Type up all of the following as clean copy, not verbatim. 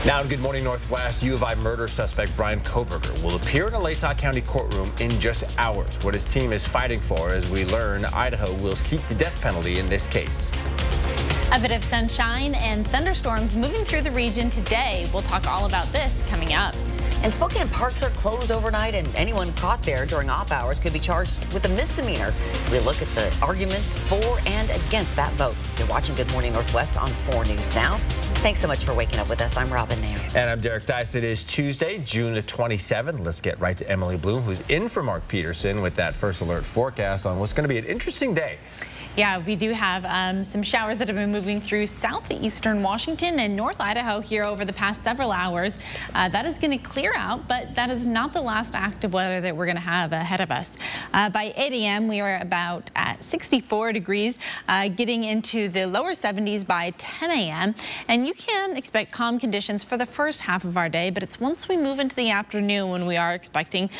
Now in Good Morning Northwest, U of I murder suspect Bryan Kohberger will appear in a Latah County courtroom in just hours. What his team is fighting for, as we learn, Idaho will seek the death penalty in this case. A bit of sunshine and thunderstorms moving through the region today. We'll talk all about this coming up. And Spokane parks are closed overnight, and anyone caught there during off hours could be charged with a misdemeanor. We look at the arguments for and against that vote. You're watching Good Morning Northwest on 4 News Now. Thanks so much for waking up with us. I'm Robin Nance. And I'm Derek Dice. It is Tuesday, June the 27th. Let's get right to Emily Bloom, who's in for Mark Peterson with that first alert forecast on what's going to be an interesting day. Yeah, we do have some showers that have been moving through southeastern Washington and North Idaho here over the past several hours. That is going to clear out, but that is not the last active weather that we're going to have ahead of us. By 8 a.m., we are about at 64 degrees, getting into the lower 70s by 10 a.m. And you can expect calm conditions for the first half of our day, but it's once we move into the afternoon when we are expecting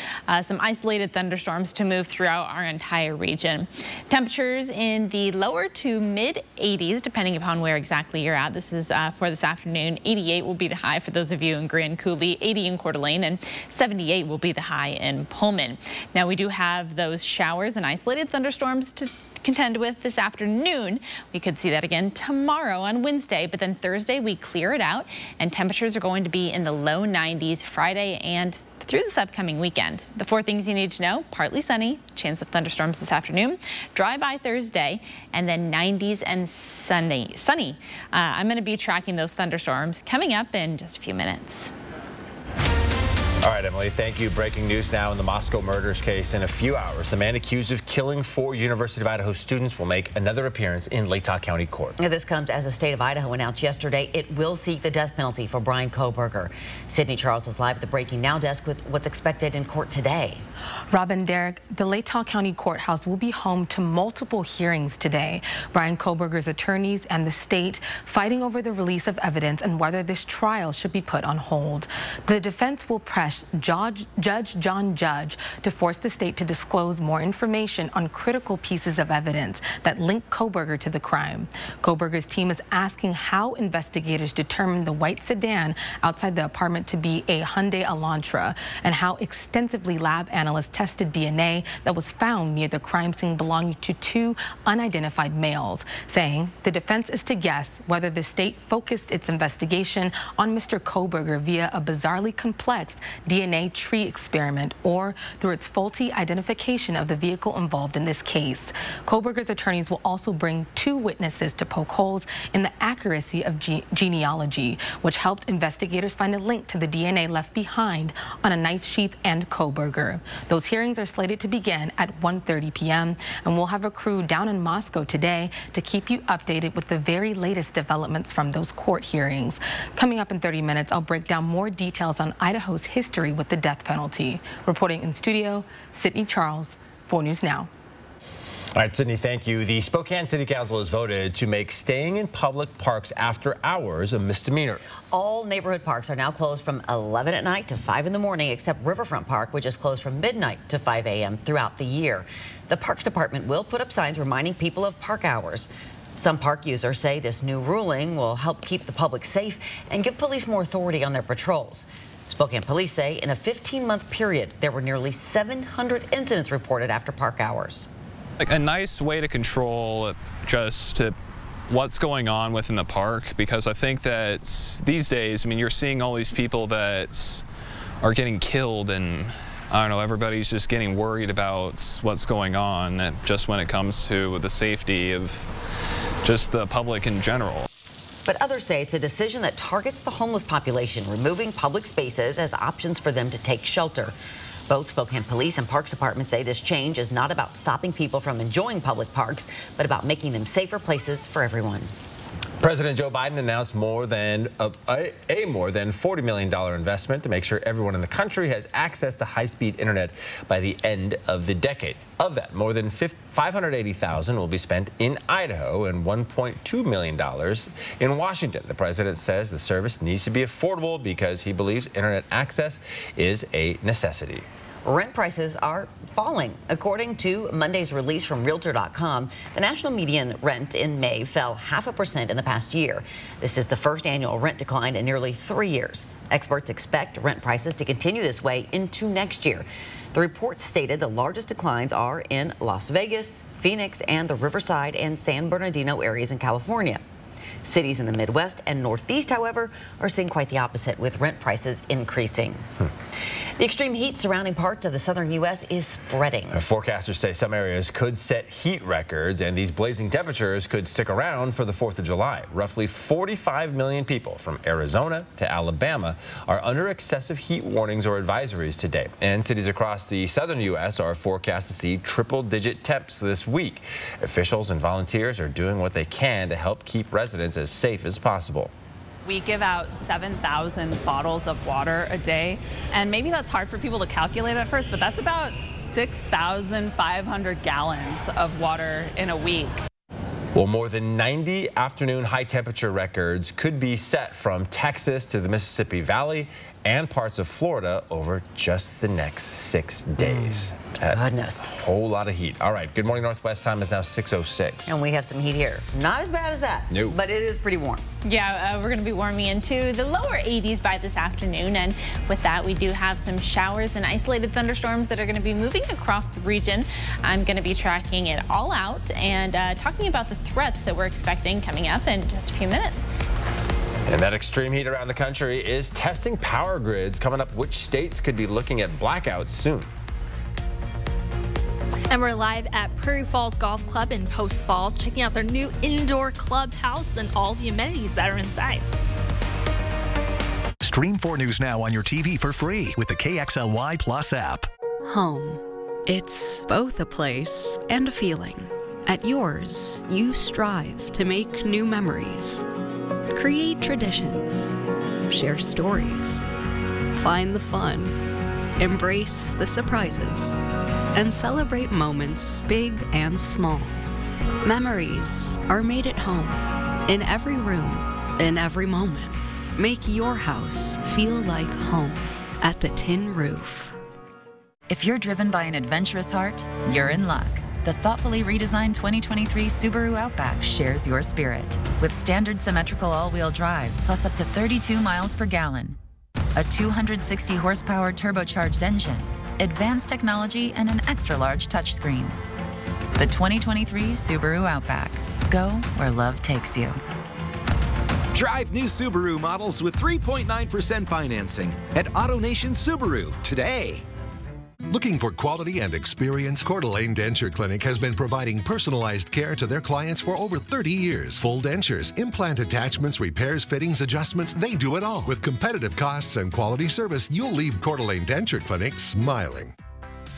some isolated thunderstorms to move throughout our entire region. Temperatures in the lower to mid 80s, depending upon where exactly you're at. This is for this afternoon. 88 will be the high for those of you in Grand Coulee, 80 in Coeur d'Alene, and 78 will be the high in Pullman. Now, we do have those showers and isolated thunderstorms to contend with this afternoon. We could see that again tomorrow on Wednesday, but then Thursday we clear it out and temperatures are going to be in the low 90s Friday and through this upcoming weekend. The 4 things you need to know: partly sunny, chance of thunderstorms this afternoon, dry by Thursday, and then 90s and sunny. I'm going to be tracking those thunderstorms coming up in just a few minutes. All right, Emily, thank you. Breaking news now in the Moscow murders case. In a few hours, the man accused of killing 4 University of Idaho students will make another appearance in Latah County Court. Now, this comes as the state of Idaho announced yesterday it will seek the death penalty for Bryan Kohberger. Sydney Charles is live at the Breaking Now desk with what's expected in court today. Robin, Derek, the Latah County Courthouse will be home to multiple hearings today. Bryan Kohberger's attorneys and the state fighting over the release of evidence and whether this trial should be put on hold. The defense will press Judge John Judge to force the state to disclose more information on critical pieces of evidence that link Kohberger to the crime. Kohberger's team is asking how investigators determined the white sedan outside the apartment to be a Hyundai Elantra and how extensively lab analysts tested DNA that was found near the crime scene belonging to 2 unidentified males, saying the defense is to guess whether the state focused its investigation on Mr. Kohberger via a bizarrely complex DNA tree experiment or through its faulty identification of the vehicle involved in this case. Kohberger's attorneys will also bring 2 witnesses to poke holes in the accuracy of genealogy, which helped investigators find a link to the DNA left behind on a knife sheath and Kohberger. Those hearings are slated to begin at 1:30 p.m. and we'll have a crew down in Moscow today to keep you updated with the very latest developments from those court hearings. Coming up in 30 minutes, I'll break down more details on Idaho's history with the death penalty. Reporting in studio, Sydney Charles, 4 News Now. All right, Sydney, thank you. The Spokane City Council has voted to make staying in public parks after hours a misdemeanor. All neighborhood parks are now closed from 11 at night to 5 in the morning, except Riverfront Park, which is closed from midnight to 5 a.m. throughout the year. The Parks Department will put up signs reminding people of park hours. Some park users say this new ruling will help keep the public safe and give police more authority on their patrols. Spokane police say in a 15-month period, there were nearly 700 incidents reported after park hours. Like a nice way to control just what's going on within the park, because I think that these days, I mean, you're seeing all these people that are getting killed, and I don't know, everybody's just getting worried about what's going on just when it comes to the safety of just the public in general. But others say it's a decision that targets the homeless population, removing public spaces as options for them to take shelter. Both Spokane Police and Parks Department say this change is not about stopping people from enjoying public parks, but about making them safer places for everyone. President Joe Biden announced more than a more than $40 million investment to make sure everyone in the country has access to high-speed internet by the end of the decade. Of that, more than $580,000 will be spent in Idaho and $1.2 million in Washington. The president says the service needs to be affordable because he believes internet access is a necessity. Rent prices are falling. According to Monday's release from Realtor.com, the national median rent in May fell 0.5% in the past year. This is the first annual rent decline in nearly 3 years. Experts expect rent prices to continue this way into next year. The report stated the largest declines are in Las Vegas, Phoenix, and the Riverside and San Bernardino areas in California. Cities in the Midwest and Northeast, however, are seeing quite the opposite, with rent prices increasing. The extreme heat surrounding parts of the southern U.S. is spreading. Forecasters say some areas could set heat records, and these blazing temperatures could stick around for the 4th of July. Roughly 45 million people from Arizona to Alabama are under excessive heat warnings or advisories today. And cities across the southern U.S. are forecast to see triple-digit temps this week. Officials and volunteers are doing what they can to help keep residents as safe as possible. We give out 7,000 bottles of water a day, and maybe that's hard for people to calculate at first, but that's about 6,500 gallons of water in a week. Well, more than 90 afternoon high temperature records could be set from Texas to the Mississippi Valley and parts of Florida over just the next 6 days. Goodness. A whole lot of heat. All right, good morning, Northwest. Time is now 6:06. And we have some heat here. Not as bad as that, No. But it is pretty warm. Yeah, we're going to be warming into the lower 80s by this afternoon. And with that, we do have some showers and isolated thunderstorms that are going to be moving across the region. I'm going to be tracking it all out and talking about the threats that we're expecting coming up in just a few minutes. And that extreme heat around the country is testing power grids. Coming up, which states could be looking at blackouts soon? And we're live at Prairie Falls Golf Club in Post Falls, checking out their new indoor clubhouse and all the amenities that are inside. Stream 4 News Now on your TV for free with the KXLY Plus app. Home. It's both a place and a feeling. At yours, you strive to make new memories, create traditions, share stories, find the fun, embrace the surprises, and celebrate moments big and small. Memories are made at home, in every room, in every moment. Make your house feel like home at the Tin Roof. If you're driven by an adventurous heart, you're in luck. The thoughtfully redesigned 2023 Subaru Outback shares your spirit. With standard symmetrical all-wheel drive, plus up to 32 miles per gallon, a 260 horsepower turbocharged engine, advanced technology, and an extra-large touchscreen. The 2023 Subaru Outback. Go where love takes you. Drive new Subaru models with 3.9% financing at AutoNation Subaru today. Looking for quality and experience? Coeur d'Alene Denture Clinic has been providing personalized care to their clients for over 30 years. Full dentures, implant attachments, repairs, fittings, adjustments, they do it all. With competitive costs and quality service, you'll leave Coeur d'Alene Denture Clinic smiling.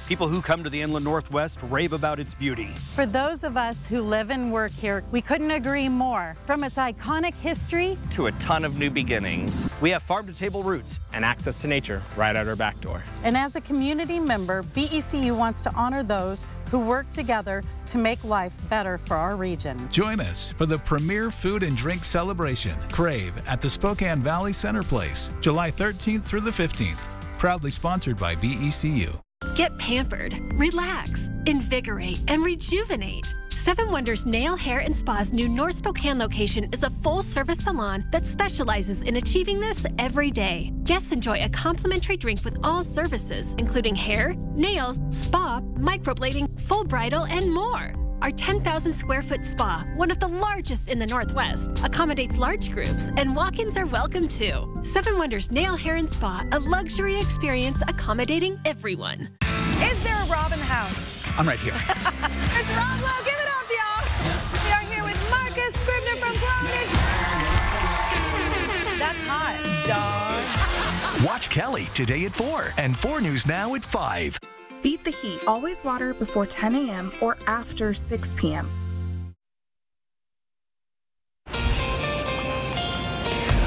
People who come to the Inland Northwest rave about its beauty. For those of us who live and work here, we couldn't agree more. From its iconic history to a ton of new beginnings. We have farm-to-table roots and access to nature right out our back door. And as a community member, BECU wants to honor those who work together to make life better for our region. Join us for the premier food and drink celebration, Crave, at the Spokane Valley Center Place, July 13th through the 15th. Proudly sponsored by BECU. Get pampered, relax, invigorate, and rejuvenate. Seven Wonders Nail, Hair, and Spa's new North Spokane location is a full-service salon that specializes in achieving this every day. Guests enjoy a complimentary drink with all services, including hair, nails, spa, microblading, full bridal, and more. Our 10,000 square foot spa, one of the largest in the Northwest, accommodates large groups, and walk-ins are welcome too. Seven Wonders Nail, Hair, and Spa, a luxury experience accommodating everyone. Is there a Rob in the house? I'm right here. It's Rob Lowe. Give it up, y'all. We are here with Marcus Scribner from Clownish. That's hot, dog. Watch Kelly today at 4 and 4 News Now at 5. Beat the heat. Always water before 10 a.m. or after 6 p.m.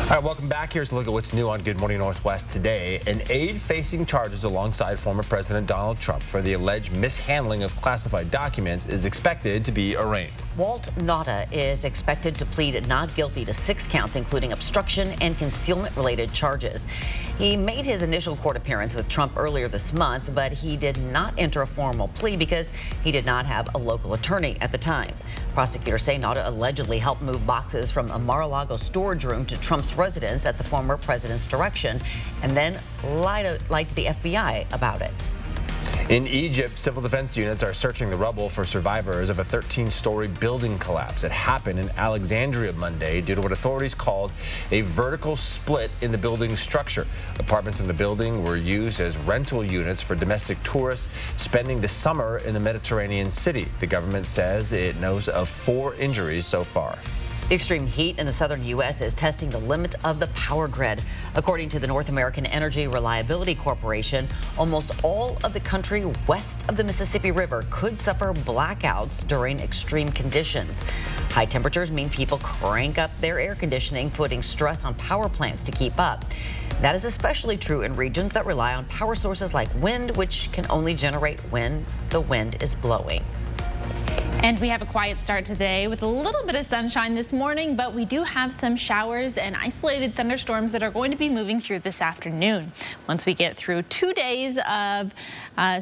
All right, welcome back. Here's a look at what's new on Good Morning Northwest today. An aide facing charges alongside former President Donald Trump for the alleged mishandling of classified documents is expected to be arraigned. Walt Nauta is expected to plead not guilty to 6 counts, including obstruction and concealment-related charges. He made his initial court appearance with Trump earlier this month, but he did not enter a formal plea because he did not have a local attorney at the time. Prosecutors say Nauta allegedly helped move boxes from a Mar-a-Lago storage room to Trump's residence at the former president's direction and then lied to the FBI about it. In Egypt, civil defense units are searching the rubble for survivors of a 13-story building collapse that happened in Alexandria Monday due to what authorities called a vertical split in the building's structure. Apartments in the building were used as rental units for domestic tourists spending the summer in the Mediterranean city. The government says it knows of 4 injuries so far. The extreme heat in the southern U.S. is testing the limits of the power grid. According to the North American Energy Reliability Corporation, almost all of the country west of the Mississippi River could suffer blackouts during extreme conditions. High temperatures mean people crank up their air conditioning, putting stress on power plants to keep up. That is especially true in regions that rely on power sources like wind, which can only generate when the wind is blowing. And we have a quiet start today with a little bit of sunshine this morning, but we do have some showers and isolated thunderstorms that are going to be moving through this afternoon. Once we get through 2 days of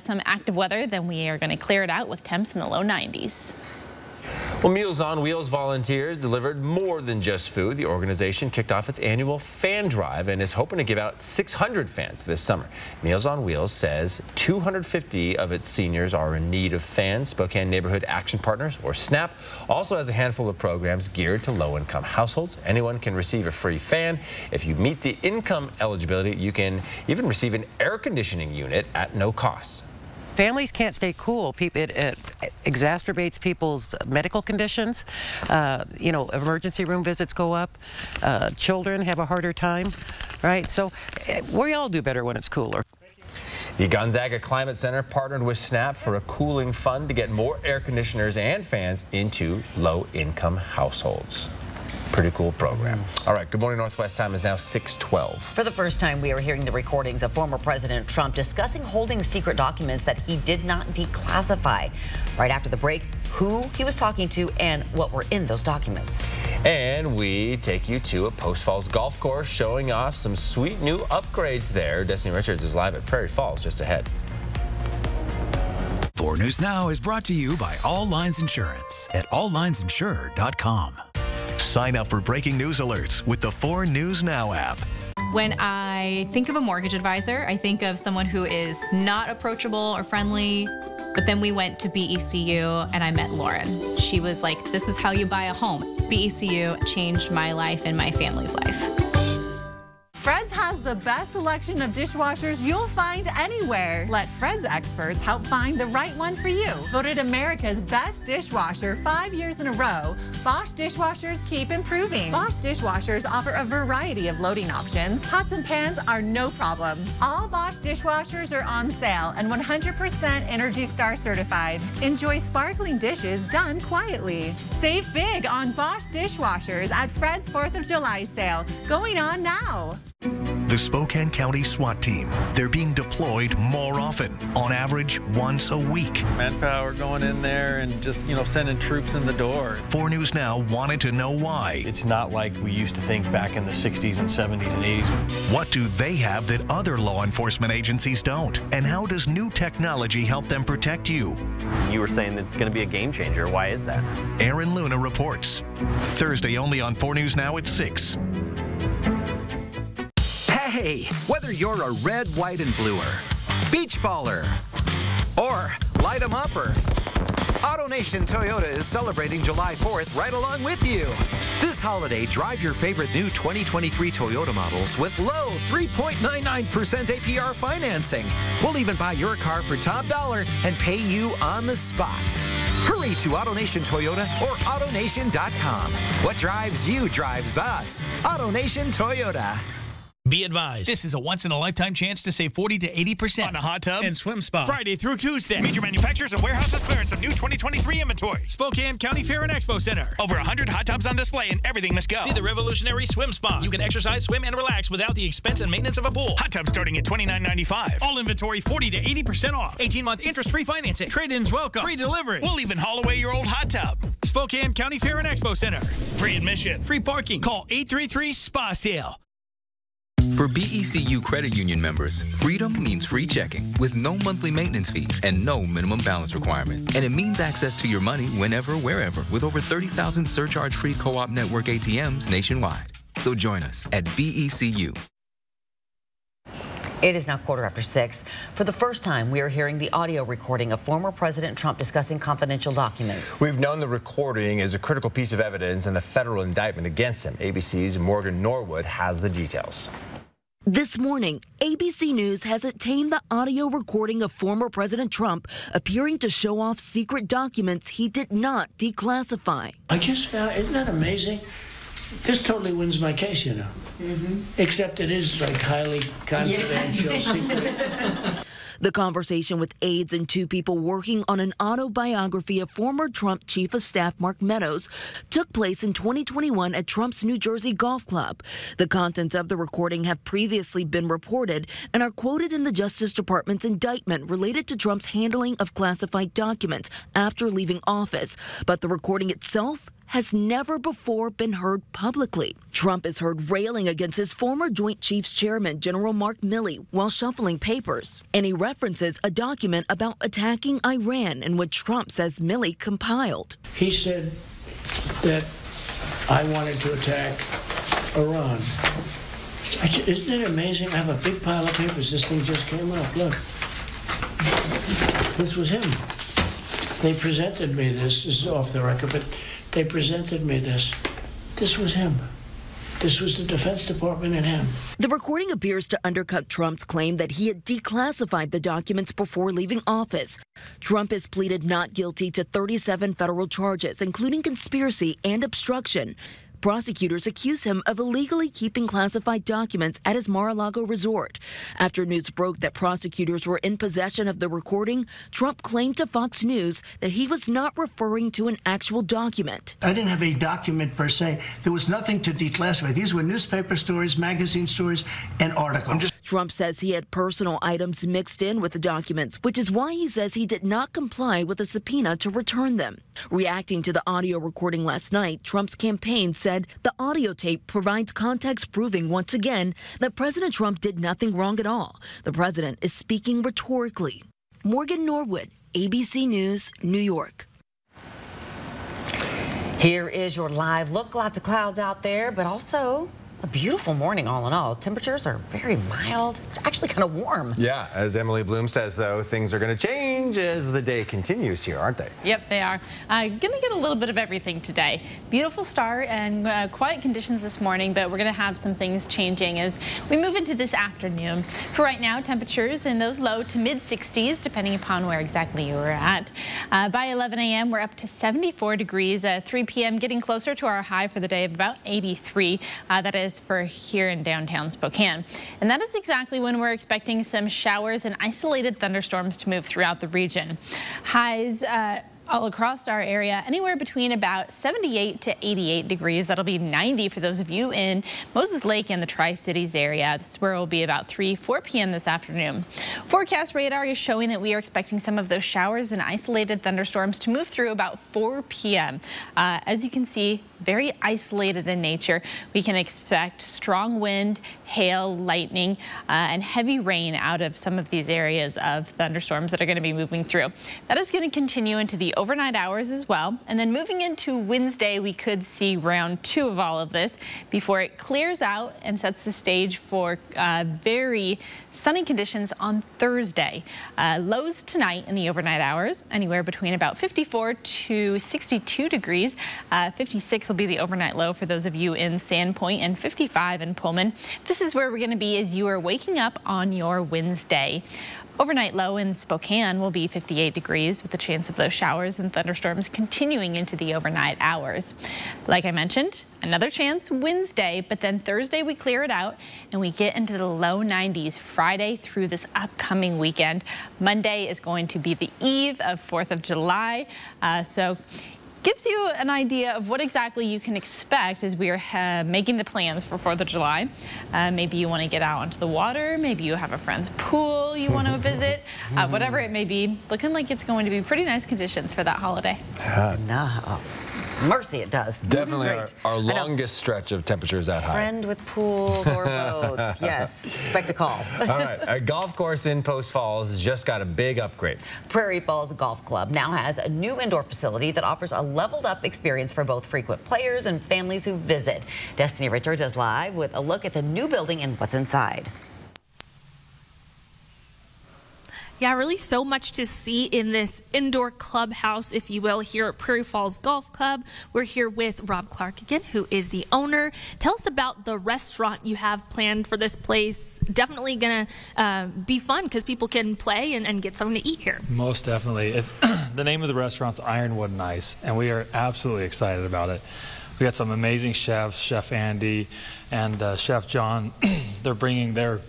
some active weather, then we are going to clear it out with temps in the low 90s. Well, Meals on Wheels volunteers delivered more than just food. The organization kicked off its annual fan drive and is hoping to give out 600 fans this summer. Meals on Wheels says 250 of its seniors are in need of fans. Spokane Neighborhood Action Partners, or SNAP, also has a handful of programs geared to low-income households. Anyone can receive a free fan. If you meet the income eligibility, you can even receive an air conditioning unit at no cost. Families can't stay cool. It exacerbates people's medical conditions. Emergency room visits go up. Children have a harder time, right? So we all do better when it's cooler. The Gonzaga Climate Center partnered with SNAP for a cooling fund to get more air conditioners and fans into low-income households. Pretty cool program. All right, Good Morning Northwest time is now 6:12. For the first time, we are hearing the recordings of former President Trump discussing holding secret documents that he did not declassify. Right after the break, who he was talking to and what were in those documents. And we take you to a Post Falls golf course showing off some sweet new upgrades there. Destiny Richards is live at Prairie Falls just ahead. 4 News Now is brought to you by All Lines Insurance at alllinesinsure.com. Sign up for breaking news alerts with the 4 News Now app. When I think of a mortgage advisor, I think of someone who is not approachable or friendly. But then we went to BECU and I met Lauren. She was like, this is how you buy a home. BECU changed my life and my family's life. Fred's has the best selection of dishwashers you'll find anywhere. Let Fred's experts help find the right one for you. Voted America's best dishwasher 5 years in a row, Bosch dishwashers keep improving. Bosch dishwashers offer a variety of loading options. Pots and pans are no problem. All Bosch dishwashers are on sale and 100% Energy Star certified. Enjoy sparkling dishes done quietly. Save big on Bosch dishwashers at Fred's 4th of July sale, going on now. The Spokane County SWAT team. They're being deployed more often, on average once a week. Manpower going in there and just, sending troops in the door. 4 News Now wanted to know why. It's not like we used to think back in the 60s and 70s and 80s. What do they have that other law enforcement agencies don't? And how does new technology help them protect you? You were saying that it's going to be a game changer. Why is that? Aaron Luna reports. Thursday only on 4 News Now at 6. Hey, whether you're a red, white, and bluer, beach baller, or light 'em upper, AutoNation Toyota is celebrating July 4th right along with you. This holiday, drive your favorite new 2023 Toyota models with low 3.99% APR financing. We'll even buy your car for top dollar and pay you on the spot. Hurry to AutoNation Toyota or AutoNation.com. What drives you drives us. AutoNation Toyota. Be advised, this is a once-in-a-lifetime chance to save 40 to 80% on a hot tub and swim spa. Friday through Tuesday. Major manufacturers and warehouses clearance of new 2023 inventory. Spokane County Fair and Expo Center. Over 100 hot tubs on display and everything must go. See the revolutionary swim spa. You can exercise, swim, and relax without the expense and maintenance of a pool. Hot tub starting at $29.95. All inventory 40 to 80% off. 18-month interest-free financing. Trade-ins welcome. Free delivery. We'll even haul away your old hot tub. Spokane County Fair and Expo Center. Free admission. Free parking. Call 833-SPA-SALE. For BECU credit union members, freedom means free checking with no monthly maintenance fees and no minimum balance requirement. And it means access to your money whenever, wherever, with over 30,000 surcharge-free co-op network ATMs nationwide. So join us at BECU. It is now 6:15. For the first time, we are hearing the audio recording of former President Trump discussing confidential documents. We've known the recording is a critical piece of evidence in the federal indictment against him. ABC's Morgan Norwood has the details. This morning, ABC News has obtained the audio recording of former President Trump appearing to show off secret documents he did not declassify. I just found, isn't that amazing? This totally wins my case, you know. Except it is like highly confidential, secret. The conversation with aides and two people working on an autobiography of former Trump Chief of Staff Mark Meadows took place in 2021 at Trump's New Jersey Golf Club. The contents of the recording have previously been reported and are quoted in the Justice Department's indictment related to Trump's handling of classified documents after leaving office. But the recording itself has never before been heard publicly. Trump is heard railing against his former Joint Chiefs Chairman, General Mark Milley, while shuffling papers. And he references a document about attacking Iran in which Trump says Milley compiled. He said that I wanted to attack Iran. Isn't it amazing? I have a big pile of papers. This thing just came up. Look. This was him. They presented me this. This is off the record, but they presented me this. This was him. This was the Defense Department and him. The recording appears to undercut Trump's claim that he had declassified the documents before leaving office. Trump has pleaded not guilty to 37 federal charges, including conspiracy and obstruction. Prosecutors accuse him of illegally keeping classified documents at his Mar-a-Lago resort. After news broke that prosecutors were in possession of the recording, Trump claimed to Fox News that he was not referring to an actual document. I didn't have a document per se. There was nothing to declassify. These were newspaper stories, magazine stories, and articles. Trump says he had personal items mixed in with the documents, which is why he says he did not comply with a subpoena to return them. Reacting to the audio recording last night, Trump's campaign said the audio tape provides context proving once again that President Trump did nothing wrong at all. The president is speaking rhetorically. Morgan Norwood, ABC News, New York. Here is your live look. Lots of clouds out there, but also a beautiful morning all in all. Temperatures are very mild, actually kind of warm. Yeah, as Emily Bloom says, though, things are going to change as the day continues here, aren't they? Yep, they are. Going to get a little bit of everything today. Beautiful start and quiet conditions this morning, but we're going to have some things changing as we move into this afternoon. For right now, temperatures in those low to mid 60s, depending upon where exactly you were at. By 11 a.m., we're up to 74 degrees. 3 p.m., getting closer to our high for the day of about 83. That is for here in downtown Spokane. And that is exactly when we're expecting some showers and isolated thunderstorms to move throughout the region. Highs all across our area, anywhere between about 78 to 88 degrees. That'll be 90 for those of you in Moses Lake and the Tri-Cities area. This is where it will be about 4 p.m. this afternoon. Forecast radar is showing that we are expecting some of those showers and isolated thunderstorms to move through about 4 p.m. As you can see, very isolated in nature. We can expect strong wind, hail, lightning, and heavy rain out of some of these areas of thunderstorms that are going to be moving through. That is going to continue into the overnight hours as well. And then moving into Wednesday, we could see round 2 of all of this before it clears out and sets the stage for very sunny conditions on Thursday. Lows tonight in the overnight hours, anywhere between about 54 to 62 degrees, 56 will be the overnight low for those of you in Sandpoint, and 55 in Pullman. This is where we're going to be as you are waking up on your Wednesday. Overnight low in Spokane will be 58 degrees with the chance of those showers and thunderstorms continuing into the overnight hours. Like I mentioned, another chance Wednesday, but then Thursday we clear it out and we get into the low 90s Friday through this upcoming weekend. Monday is going to be the eve of 4th of July, so gives you an idea of what exactly you can expect as we are making the plans for 4th of July. Maybe you want to get out onto the water. Maybe you have a friend's pool you want to visit. Whatever it may be, looking like it's going to be pretty nice conditions for that holiday. No. Mercy, it does. Definitely our longest stretch of temperatures that high. Friend with pools or boats. Yes, expect a call. All right, a golf course in Post Falls just got a big upgrade. Prairie Falls Golf Club now has a new indoor facility that offers a leveled up experience for both frequent players and families who visit. Destiny Richards is live with a look at the new building and what's inside. Yeah, really so much to see in this indoor clubhouse, if you will, here at Prairie Falls Golf Club. We're here with Rob Clark again, who is the owner. Tell us about the restaurant you have planned for this place. Definitely going to be fun because people can play and get something to eat here. Most definitely. It's the name of the restaurant's Ironwood and Ice, and we are absolutely excited about it. We got some amazing chefs, Chef Andy and Chef John. They're bringing their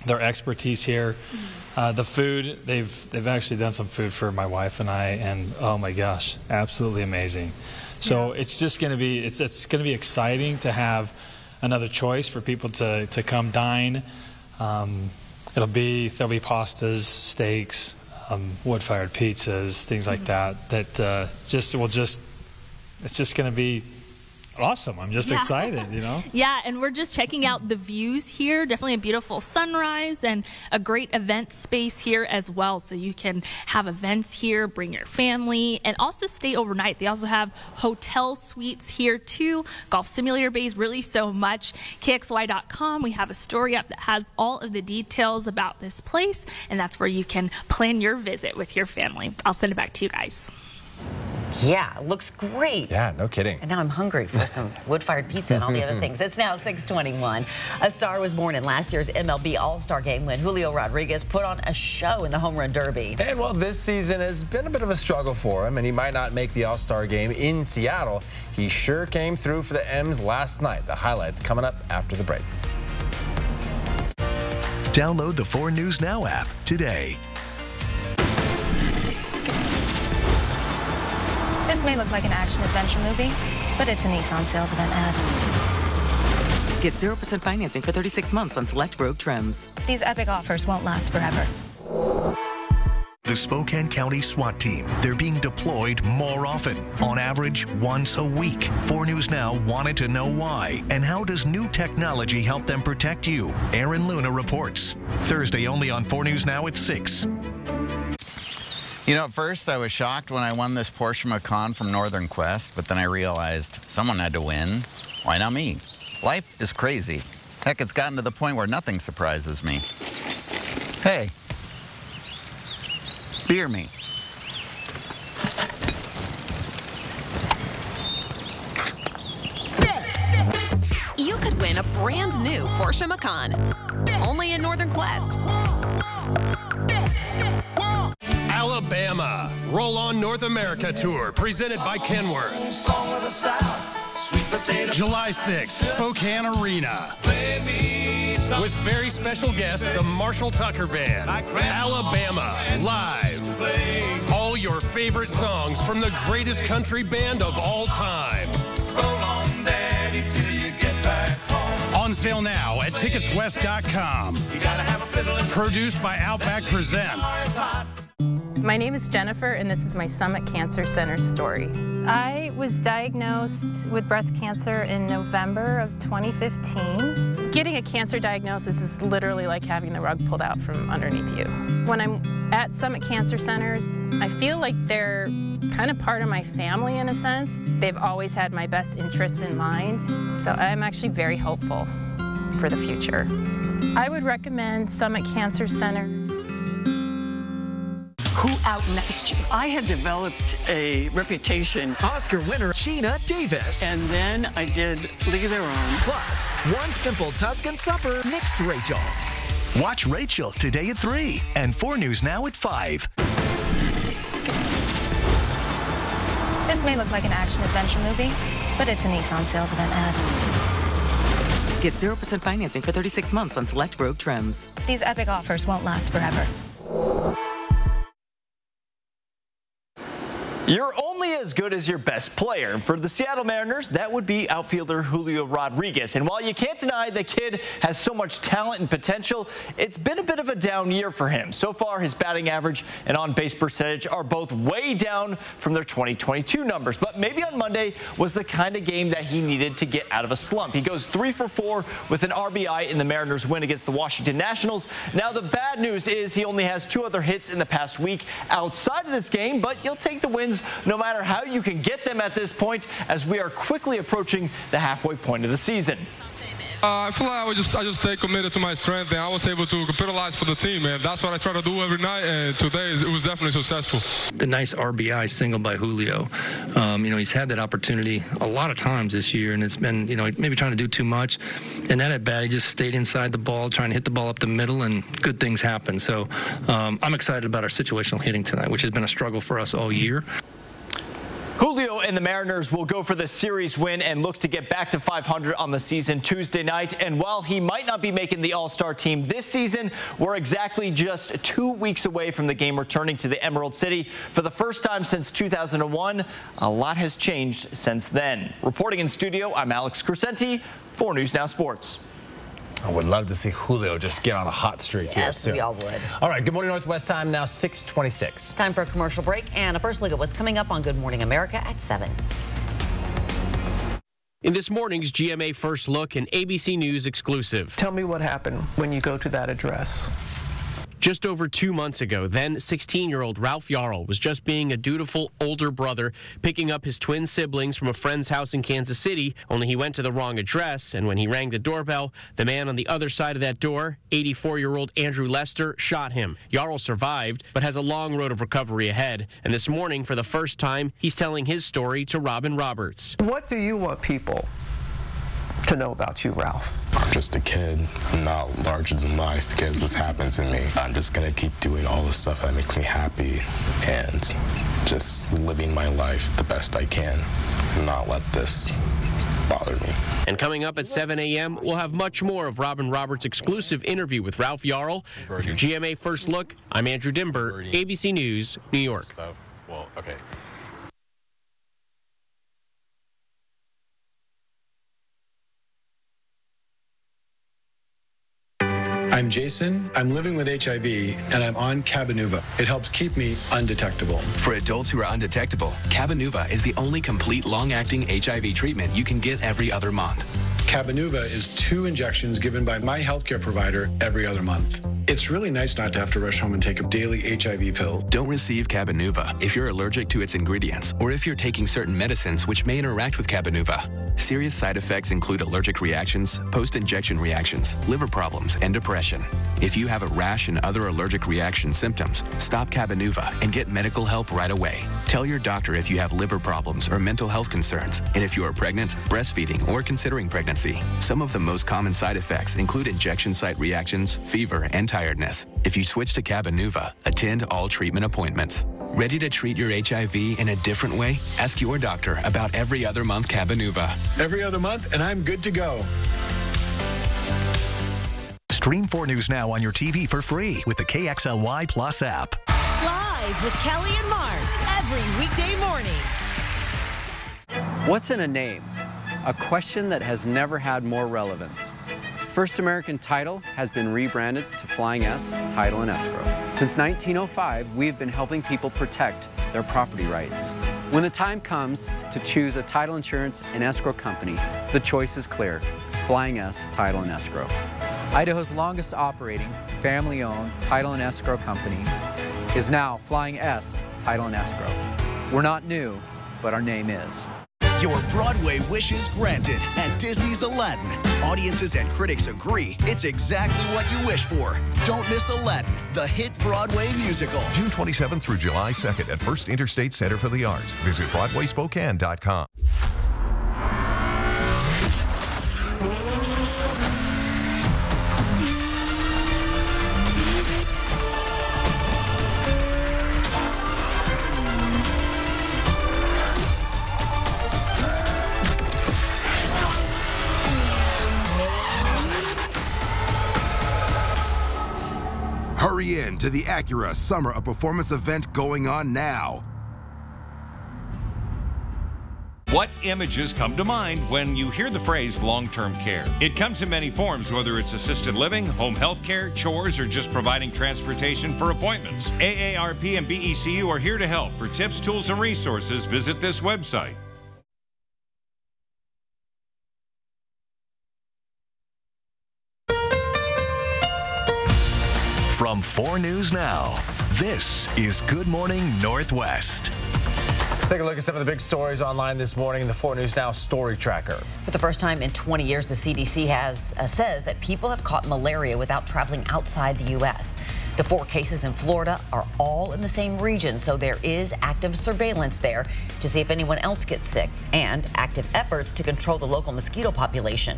expertise here. The food, they've actually done some food for my wife and I, and oh my gosh, absolutely amazing. So it's just going to be it's going to be exciting to have another choice for people to come dine. There'll be pastas, steaks, wood-fired pizzas, things like that. That it's just going to be awesome. I'm just excited, you know? Yeah, and we're just checking out the views here. Definitely a beautiful sunrise and a great event space here as well. So you can have events here, bring your family, and also stay overnight. They also have hotel suites here too. Golf simulator bays, really so much. KXLY.com, we have a story up that has all of the details about this place, and that's where you can plan your visit with your family. I'll send it back to you guys. Yeah, it looks great. Yeah, no kidding. And now I'm hungry for some wood-fired pizza and all the other things. It's now 6:21. A star was born in last year's MLB All-Star Game when Julio Rodriguez put on a show in the Home Run Derby. And well, this season has been a bit of a struggle for him, and he might not make the All-Star Game in Seattle. He sure came through for the M's last night. The highlights coming up after the break. Download the 4 News Now app today. This may look like an action-adventure movie, but it's a Nissan sales event ad. Get 0% financing for 36 months on select Rogue trims. These epic offers won't last forever. The Spokane County SWAT team, they're being deployed more often, on average once a week. 4 News Now wanted to know why, and how does new technology help them protect you? Aaron Luna reports. Thursday only on 4 News Now at 6. You know, at first I was shocked when I won this Porsche Macan from Northern Quest, but then I realized someone had to win. Why not me? Life is crazy. Heck, it's gotten to the point where nothing surprises me. Hey, beer me. You could win a brand new Porsche Macan, only in Northern Quest. Alabama, Roll On North America Tour, presented by Kenworth. July 6th, Spokane Arena. With very special guest, the Marshall Tucker Band. Alabama, live. All your favorite songs from the greatest country band of all time. On sale now at ticketswest.com. Produced by Outback Presents. My name is Jennifer, and this is my Summit Cancer Center story. I was diagnosed with breast cancer in November of 2015. Getting a cancer diagnosis is literally like having the rug pulled out from underneath you. When I'm at Summit Cancer Centers, I feel like they're kind of part of my family in a sense. They've always had my best interests in mind, so I'm actually very hopeful for the future. I would recommend Summit Cancer Center. Who out-niced you? I had developed a reputation. Oscar winner Sheena Davis. And then I did League of Their Own. Plus, one simple Tuscan supper next to Rachel. Watch Rachel today at 3 and 4 News Now at 5. This may look like an action-adventure movie, but it's a Nissan sales event ad. Get 0% financing for 36 months on select Rogue trims. These epic offers won't last forever. You're only as good as your best player. And for the Seattle Mariners, that would be outfielder Julio Rodriguez. And while you can't deny the kid has so much talent and potential, it's been a bit of a down year for him. So far, his batting average and on-base percentage are both way down from their 2022 numbers. But maybe on Monday was the kind of game that he needed to get out of a slump. He goes 3 for 4 with an RBI in the Mariners' win against the Washington Nationals. Now, the bad news is he only has 2 other hits in the past week outside of this game, but you'll take the wins no matter how you can get them at this point, as we are quickly approaching the halfway point of the season. I feel like I just stay committed to my strength, and I was able to capitalize for the team, man. That's what I try to do every night, and today it was definitely successful. The nice RBI single by Julio. He's had that opportunity a lot of times this year, and it's been, maybe trying to do too much. And that at bat, he just stayed inside the ball, trying to hit the ball up the middle, and good things happen. So I'm excited about our situational hitting tonight, which has been a struggle for us all year. Julio and the Mariners will go for the series win and look to get back to 500 on the season Tuesday night. And while he might not be making the All-Star team this season, we're exactly just 2 weeks away from the game returning to the Emerald City. For the first time since 2001, a lot has changed since then. Reporting in studio, I'm Alex Crescenti, 4 News Now Sports. I would love to see Julio just get on a hot streak here soon. Yes, we all would. All right, Good Morning Northwest time now 6:26. Time for a commercial break and a first look at what's coming up on Good Morning America at 7. In this morning's GMA First Look, an ABC News exclusive. Tell me what happened when you go to that address. Just over 2 months ago, then 16-year-old Ralph Yarl was just being a dutiful older brother, picking up his twin siblings from a friend's house in Kansas City, only he went to the wrong address, and when he rang the doorbell, the man on the other side of that door, 84-year-old Andrew Lester, shot him. Yarl survived, but has a long road of recovery ahead, and this morning, for the first time, he's telling his story to Robin Roberts. What do you want people to know about you, Ralph? I'm just a kid. I'm not larger than life because this happened to me. I'm just going to keep doing all the stuff that makes me happy and just living my life the best I can and not let this bother me. And coming up at 7 a.m., we'll have much more of Robin Roberts' exclusive interview with Ralph Yarl. For your GMA First Look, I'm Andrew Dimber, ABC News, New York. Well, okay. I'm Jason. I'm living with HIV, and I'm on Cabenuva. It helps keep me undetectable. For adults who are undetectable, Cabenuva is the only complete long-acting HIV treatment you can get every other month. Cabenuva is 2 injections given by my healthcare provider every other month. It's really nice not to have to rush home and take a daily HIV pill. Don't receive Cabenuva if you're allergic to its ingredients or if you're taking certain medicines which may interact with Cabenuva. Serious side effects include allergic reactions, post-injection reactions, liver problems, and depression. If you have a rash and other allergic reaction symptoms, stop Cabenuva and get medical help right away. Tell your doctor if you have liver problems or mental health concerns, and if you are pregnant, breastfeeding, or considering pregnancy. Some of the most common side effects include injection site reactions, fever, and tiredness. If you switch to Cabenuva, attend all treatment appointments. Ready to treat your HIV in a different way? Ask your doctor about every other month Cabenuva. Every other month, and I'm good to go. Stream 4 News Now on your TV for free with the KXLY Plus app. Live with Kelly and Mark every weekday morning. What's in a name? A question that has never had more relevance. First American Title has been rebranded to Flying S Title and Escrow. Since 1905, we've been helping people protect their property rights. When the time comes to choose a title insurance and escrow company, the choice is clear: Flying S Title and Escrow. Idaho's longest operating, family-owned title and escrow company is now Flying S Title and Escrow. We're not new, but our name is. Your Broadway wishes granted at Disney's Aladdin. Audiences and critics agree it's exactly what you wish for. Don't miss Aladdin, the hit Broadway musical. June 27th through July 2nd at First Interstate Center for the Arts. Visit BroadwaySpokane.com. Hurry in to the Acura Summer of Performance event going on now. What images come to mind when you hear the phrase long-term care? It comes in many forms, whether it's assisted living, home health care, chores, or just providing transportation for appointments. AARP and BECU are here to help. For tips, tools, and resources, visit this website. From 4 News Now, this is Good Morning Northwest. Let's take a look at some of the big stories online this morning in the 4 News Now Story Tracker. For the first time in 20 years, the CDC says that people have caught malaria without traveling outside the U.S. The 4 cases in Florida are all in the same region, so there is active surveillance there to see if anyone else gets sick, and active efforts to control the local mosquito population.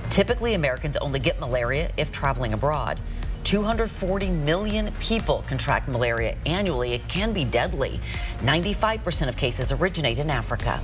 Typically, Americans only get malaria if traveling abroad. 240 million people contract malaria annually. It can be deadly. 95% of cases originate in Africa.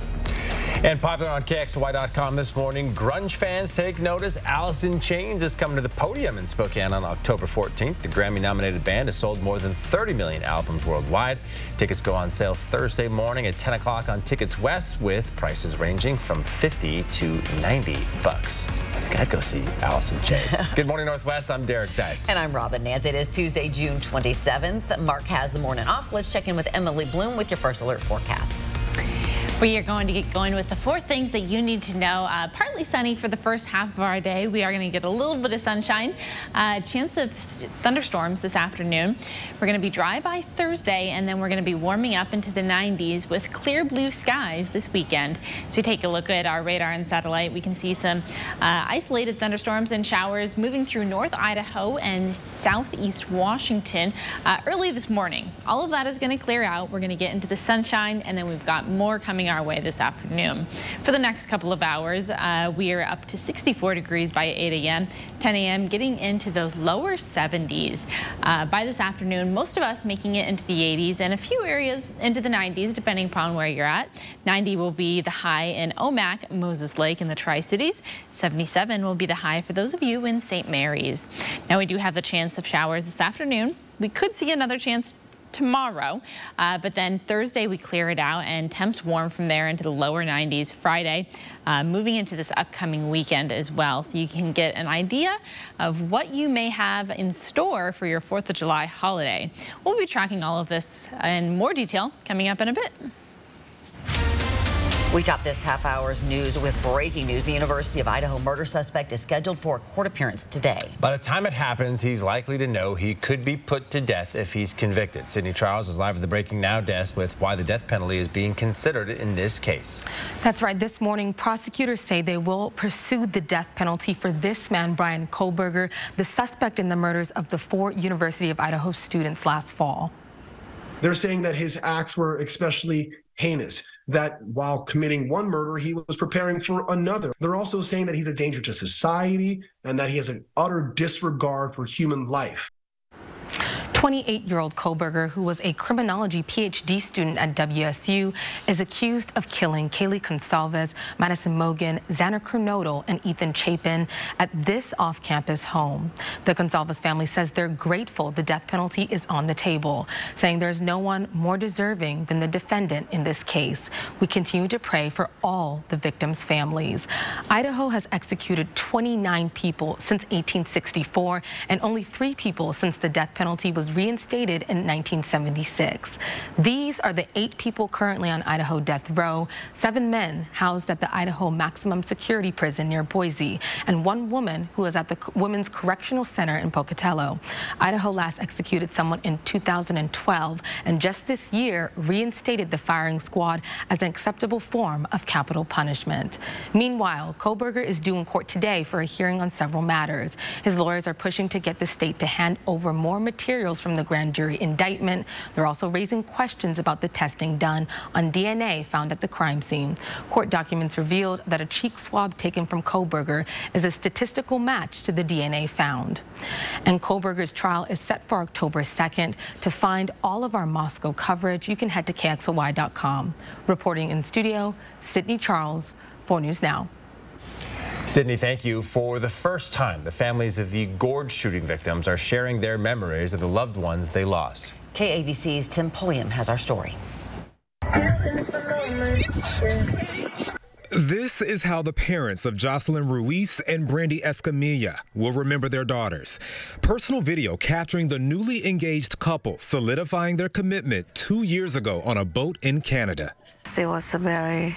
And popular on KXLY.com this morning, grunge fans take notice. Alice in Chains is coming to the podium in Spokane on October 14th. The Grammy-nominated band has sold more than 30 million albums worldwide. Tickets go on sale Thursday morning at 10 o'clock on Tickets West, with prices ranging from $50 to $90. I think I'd go see Alice in Chains. Good morning, Northwest. I'm Derek Dice. And I'm Robin Nance. It is Tuesday, June 27th. Mark has the morning off. Let's check in with Emily Bloom with your first alert forecast. We are going to get going with the 4 things that you need to know. Partly sunny for the first half of our day. We are going to get a little bit of sunshine. Chance of thunderstorms this afternoon. We're going to be dry by Thursday, and then we're going to be warming up into the 90s with clear blue skies this weekend. So we take a look at our radar and satellite. We can see some isolated thunderstorms and showers moving through North Idaho and southeast Washington early this morning. All of that is going to clear out. We're going to get into the sunshine, and then we've got more coming our way this afternoon. For the next couple of hours, we are up to 64 degrees by 8 a.m., 10 a.m., getting into those lower 70s. By this afternoon, most of us making it into the 80s and a few areas into the 90s, depending upon where you're at. 90 will be the high in Omak, Moses Lake, and the Tri-Cities. 77 will be the high for those of you in St. Mary's. Now, we do have the chance of showers this afternoon. We could see another chance tomorrow, but then Thursday we clear it out and temps warm from there into the lower 90s. Friday, moving into this upcoming weekend as well, so you can get an idea of what you may have in store for your 4th of July holiday. We'll be tracking all of this in more detail coming up in a bit. We top this half hour's news with breaking news. The University of Idaho murder suspect is scheduled for a court appearance today. By the time it happens, he's likely to know he could be put to death if he's convicted. Sydney Charles is live at the Breaking Now desk with why the death penalty is being considered in this case. That's right. This morning, prosecutors say they will pursue the death penalty for this man, Bryan Kohberger, the suspect in the murders of the 4 University of Idaho students last fall. They're saying that his acts were especially heinous, that while committing one murder, he was preparing for another. They're also saying that he's a danger to society and that he has an utter disregard for human life. 28-year-old Kohberger, who was a criminology PhD student at WSU, is accused of killing Kaylee Consalves, Madison Mogen, Xander Kernodle, and Ethan Chapin at this off-campus home. The Consalves family says they're grateful the death penalty is on the table, saying there's no one more deserving than the defendant in this case. We continue to pray for all the victims' families. Idaho has executed 29 people since 1864 and only 3 people since the death penalty was was reinstated in 1976. These are the 8 people currently on Idaho death row, 7 men housed at the Idaho Maximum Security Prison near Boise, and 1 woman who is at the Women's Correctional Center in Pocatello. Idaho last executed someone in 2012, and just this year reinstated the firing squad as an acceptable form of capital punishment. Meanwhile, Kohberger is due in court today for a hearing on several matters. His lawyers are pushing to get the state to hand over more materials from the grand jury indictment. They're also raising questions about the testing done on DNA found at the crime scene. Court documents revealed that a cheek swab taken from Kohberger is a statistical match to the DNA found. And Kohberger's trial is set for October 2nd. To find all of our Moscow coverage, you can head to KXLY.com. Reporting in studio, Sydney Charles, 4 News Now. Sydney, thank you. For the first time, the families of the Gorge shooting victims are sharing their memories of the loved ones they lost. KABC's Tim Pulliam has our story. This is how the parents of Jocelyn Ruiz and Brandy Escamilla will remember their daughters. Personal video capturing the newly engaged couple solidifying their commitment 2 years ago on a boat in Canada. It was a very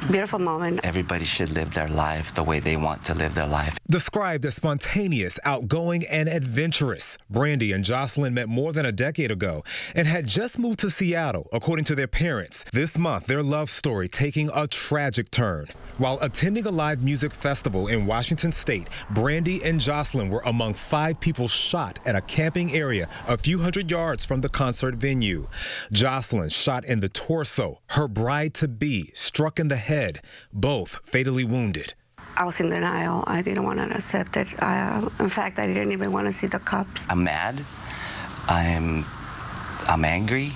beautiful moment. Everybody should live their life the way they want to live their life. Described as spontaneous, outgoing, and adventurous, Brandy and Jocelyn met more than a decade ago and had just moved to Seattle, according to their parents. This month, their love story taking a tragic turn. While attending a live music festival in Washington State, Brandy and Jocelyn were among 5 people shot at a camping area a few hundred yards from the concert venue. Jocelyn shot in the torso, her bride-to-be struck in the head, both fatally wounded. I was in denial. I didn't want to accept it. In fact, I didn't even want to see the cops. I'm mad. I'm angry.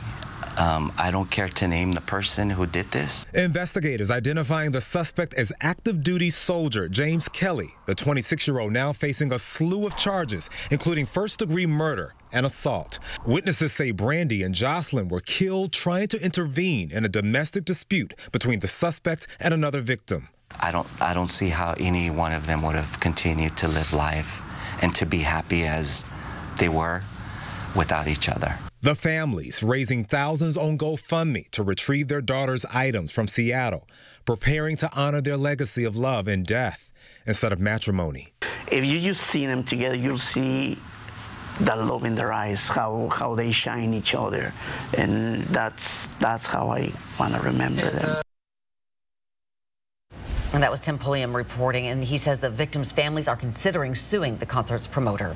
I don't care to name the person who did this. Investigators identifying the suspect as active duty soldier James Kelly, the 26-year-old now facing a slew of charges, including first-degree murder and assault. Witnesses say Brandy and Jocelyn were killed trying to intervene in a domestic dispute between the suspect and another victim. I don't see how any one of them would have continued to live life and to be happy as they were without each other. The families raising thousands on GoFundMe to retrieve their daughter's items from Seattle, preparing to honor their legacy of love and death instead of matrimony. If you just see them together, you'll see the love in their eyes, how they shine each other, and that's how I want to remember them. And that was Tim Pulliam reporting, and he says the victims' families are considering suing the concert's promoter.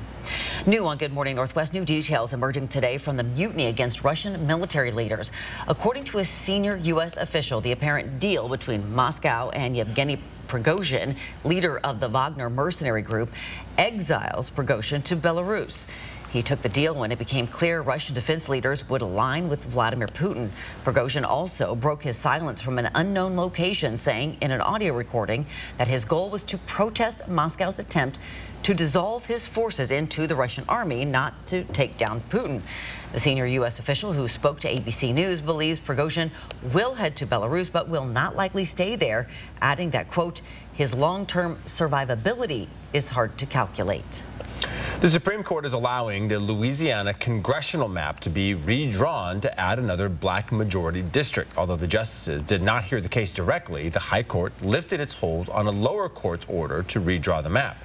New on Good Morning Northwest, new details emerging today from the mutiny against Russian military leaders. According to a senior U.S. official, the apparent deal between Moscow and Yevgeny Prigozhin, leader of the Wagner mercenary group, exiles Prigozhin to Belarus. He took the deal when it became clear Russian defense leaders would align with Vladimir Putin. Prigozhin also broke his silence from an unknown location, saying in an audio recording that his goal was to protest Moscow's attempt to dissolve his forces into the Russian army, not to take down Putin. The senior U.S. official who spoke to ABC News believes Prigozhin will head to Belarus, but will not likely stay there, adding that, quote, his long-term survivability is hard to calculate. The Supreme Court is allowing the Louisiana congressional map to be redrawn to add another black majority district. Although the justices did not hear the case directly, the High Court lifted its hold on a lower court's order to redraw the map.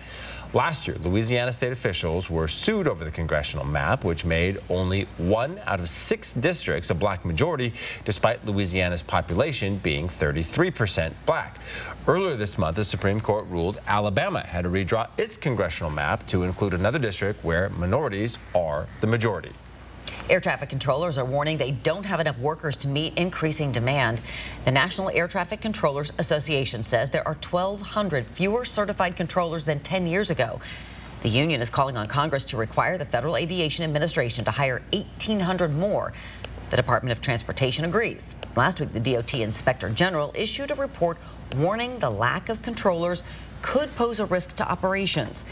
Last year, Louisiana state officials were sued over the congressional map, which made only 1 out of 6 districts a black majority, despite Louisiana's population being 33% black. Earlier this month, the Supreme Court ruled Alabama had to redraw its congressional map to include another district where minorities are the majority. Air traffic controllers are warning they don't have enough workers to meet increasing demand. The National Air Traffic Controllers Association says there are 1,200 fewer certified controllers than 10 years ago. The union is calling on Congress to require the Federal Aviation Administration to hire 1,800 more. The Department of Transportation agrees. Last week, the DOT Inspector General issued a report warning the lack of controllers could pose a risk to operations.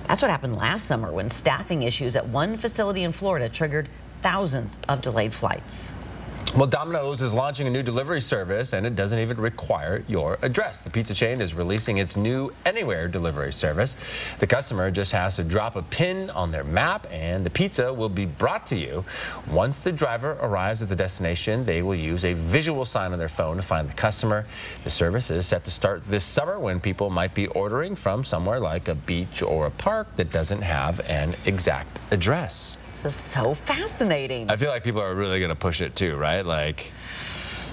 That's what happened last summer when staffing issues at one facility in Florida triggered thousands of delayed flights. Well, Domino's is launching a new delivery service, and it doesn't even require your address. The pizza chain is releasing its new Anywhere delivery service. The customer just has to drop a pin on their map, and the pizza will be brought to you. Once the driver arrives at the destination, they will use a visual sign on their phone to find the customer. The service is set to start this summer when people might be ordering from somewhere like a beach or a park that doesn't have an exact address. This is so fascinating. I feel like people are really going to push it too, right? Like,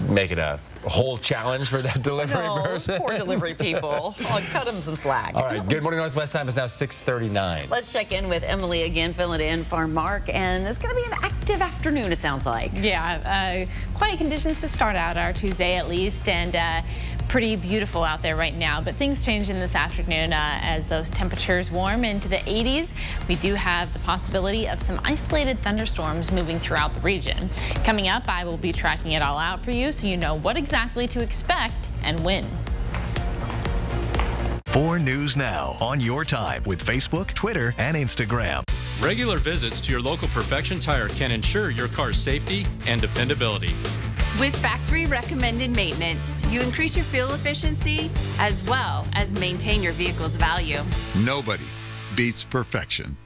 make it a whole challenge for that delivery person. Poor delivery people. I'll cut them some slack. All right, Good Morning Northwest time is now 6:39. Let's check in with Emily again, filling it in for Mark, and it's going to be an active afternoon, it sounds like. Yeah, quiet conditions to start out our Tuesday at least, and pretty beautiful out there right now, but things change in this afternoon as those temperatures warm into the 80s. We do have the possibility of some isolated thunderstorms moving throughout the region. Coming up, I will be tracking it all out for you so you know what exactly to expect and when. 4 News Now on your time with Facebook, Twitter, and Instagram. Regular visits to your local Perfection Tire can ensure your car's safety and dependability. With factory recommended maintenance, you increase your fuel efficiency as well as maintain your vehicle's value. Nobody beats perfection.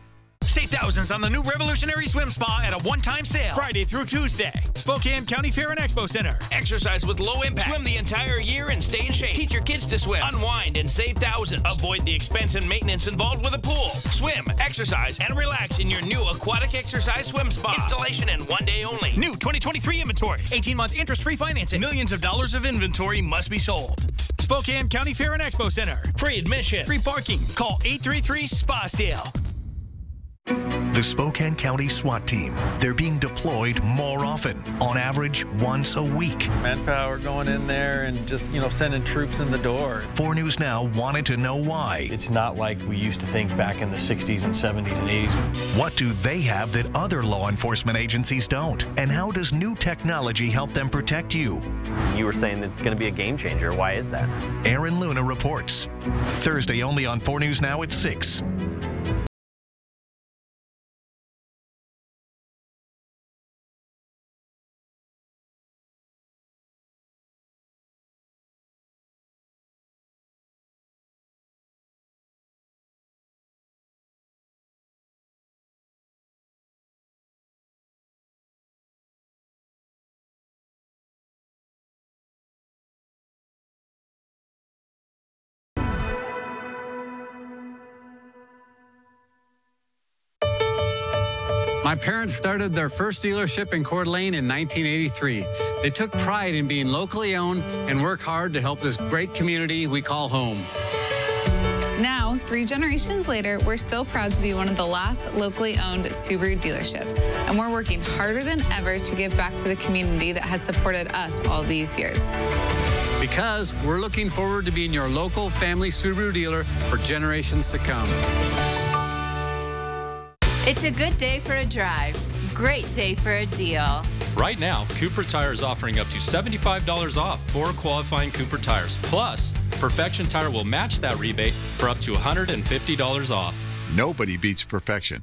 Save thousands on the new revolutionary swim spa at a one-time sale. Friday through Tuesday. Spokane County Fair and Expo Center. Exercise with low impact. Swim the entire year and stay in shape. Teach your kids to swim. Unwind and save thousands. Avoid the expense and maintenance involved with a pool. Swim, exercise, and relax in your new aquatic exercise swim spa. Installation in 1 day only. New 2023 inventory. 18-month interest-free financing. Millions of dollars of inventory must be sold. Spokane County Fair and Expo Center. Free admission. Free parking. Call 833-SPA-SALE. The Spokane County SWAT team, they're being deployed more often, on average once a week. Manpower going in there and just, sending troops in the door. 4 News Now wanted to know why. It's not like we used to think back in the 60s and 70s and 80s. What do they have that other law enforcement agencies don't? And how does new technology help them protect you? You were saying that it's going to be a game changer. Why is that? Aaron Luna reports. Thursday only on 4 News Now at 6. My parents started their first dealership in Coeur d'Alene in 1983. They took pride in being locally owned and work hard to help this great community we call home. Now, 3 generations later, we're still proud to be one of the last locally owned Subaru dealerships. And we're working harder than ever to give back to the community that has supported us all these years. Because we're looking forward to being your local family Subaru dealer for generations to come. It's a good day for a drive. Great day for a deal. Right now, Cooper Tire is offering up to $75 off 4 qualifying Cooper tires. Plus, Perfection Tire will match that rebate for up to $150 off. Nobody beats perfection.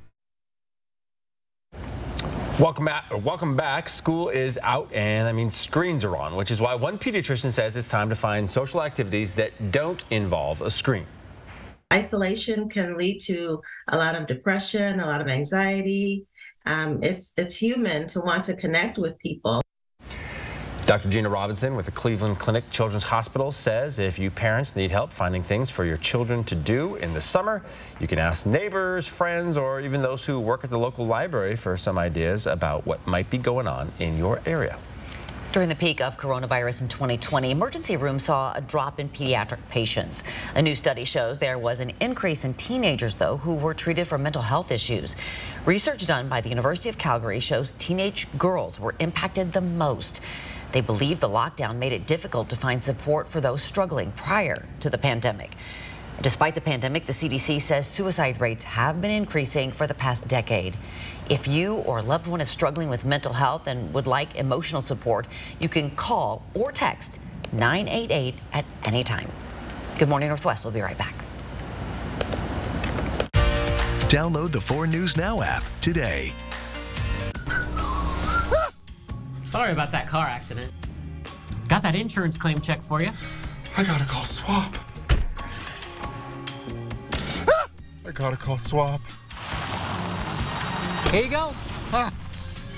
Welcome back. School is out, and that means screens are on, which is why one pediatrician says it's time to find social activities that don't involve a screen. Isolation can lead to a lot of depression, a lot of anxiety. It's human to want to connect with people. Dr. Gina Robinson with the Cleveland Clinic Children's Hospital says if you parents need help finding things for your children to do in the summer, you can ask neighbors, friends, or even those who work at the local library for some ideas about what might be going on in your area. During the peak of coronavirus in 2020, emergency rooms saw a drop in pediatric patients. A new study shows there was an increase in teenagers, though, who were treated for mental health issues. Research done by the University of Calgary shows teenage girls were impacted the most. They believe the lockdown made it difficult to find support for those struggling prior to the pandemic. Despite the pandemic, the CDC says suicide rates have been increasing for the past decade. If you or a loved one is struggling with mental health and would like emotional support, you can call or text 988 at any time. Good Morning Northwest. We'll be right back. Download the 4 News Now app today. Sorry about that car accident. Got that insurance claim check for you. I gotta call Swap. I gotta call Swap. Here you go.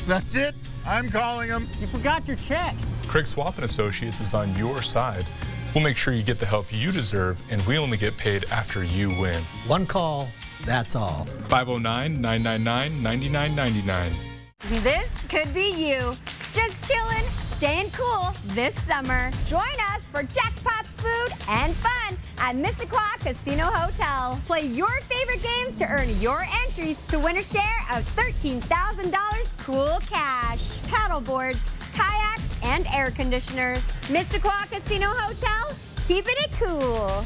That's it? I'm calling him. You forgot your check. Craig Swap & Associates is on your side. We'll make sure you get the help you deserve, and we only get paid after you win. One call, that's all. 509-999-9999. This could be you. Just chilling, staying cool this summer. Join us for jackpots, food, and fun at Missisquoi Casino Hotel. Play your favorite games to earn your entries to win a share of $13,000 cool cash. Paddle boards, kayaks, and air conditioners. Missisquoi Casino Hotel, keeping it cool.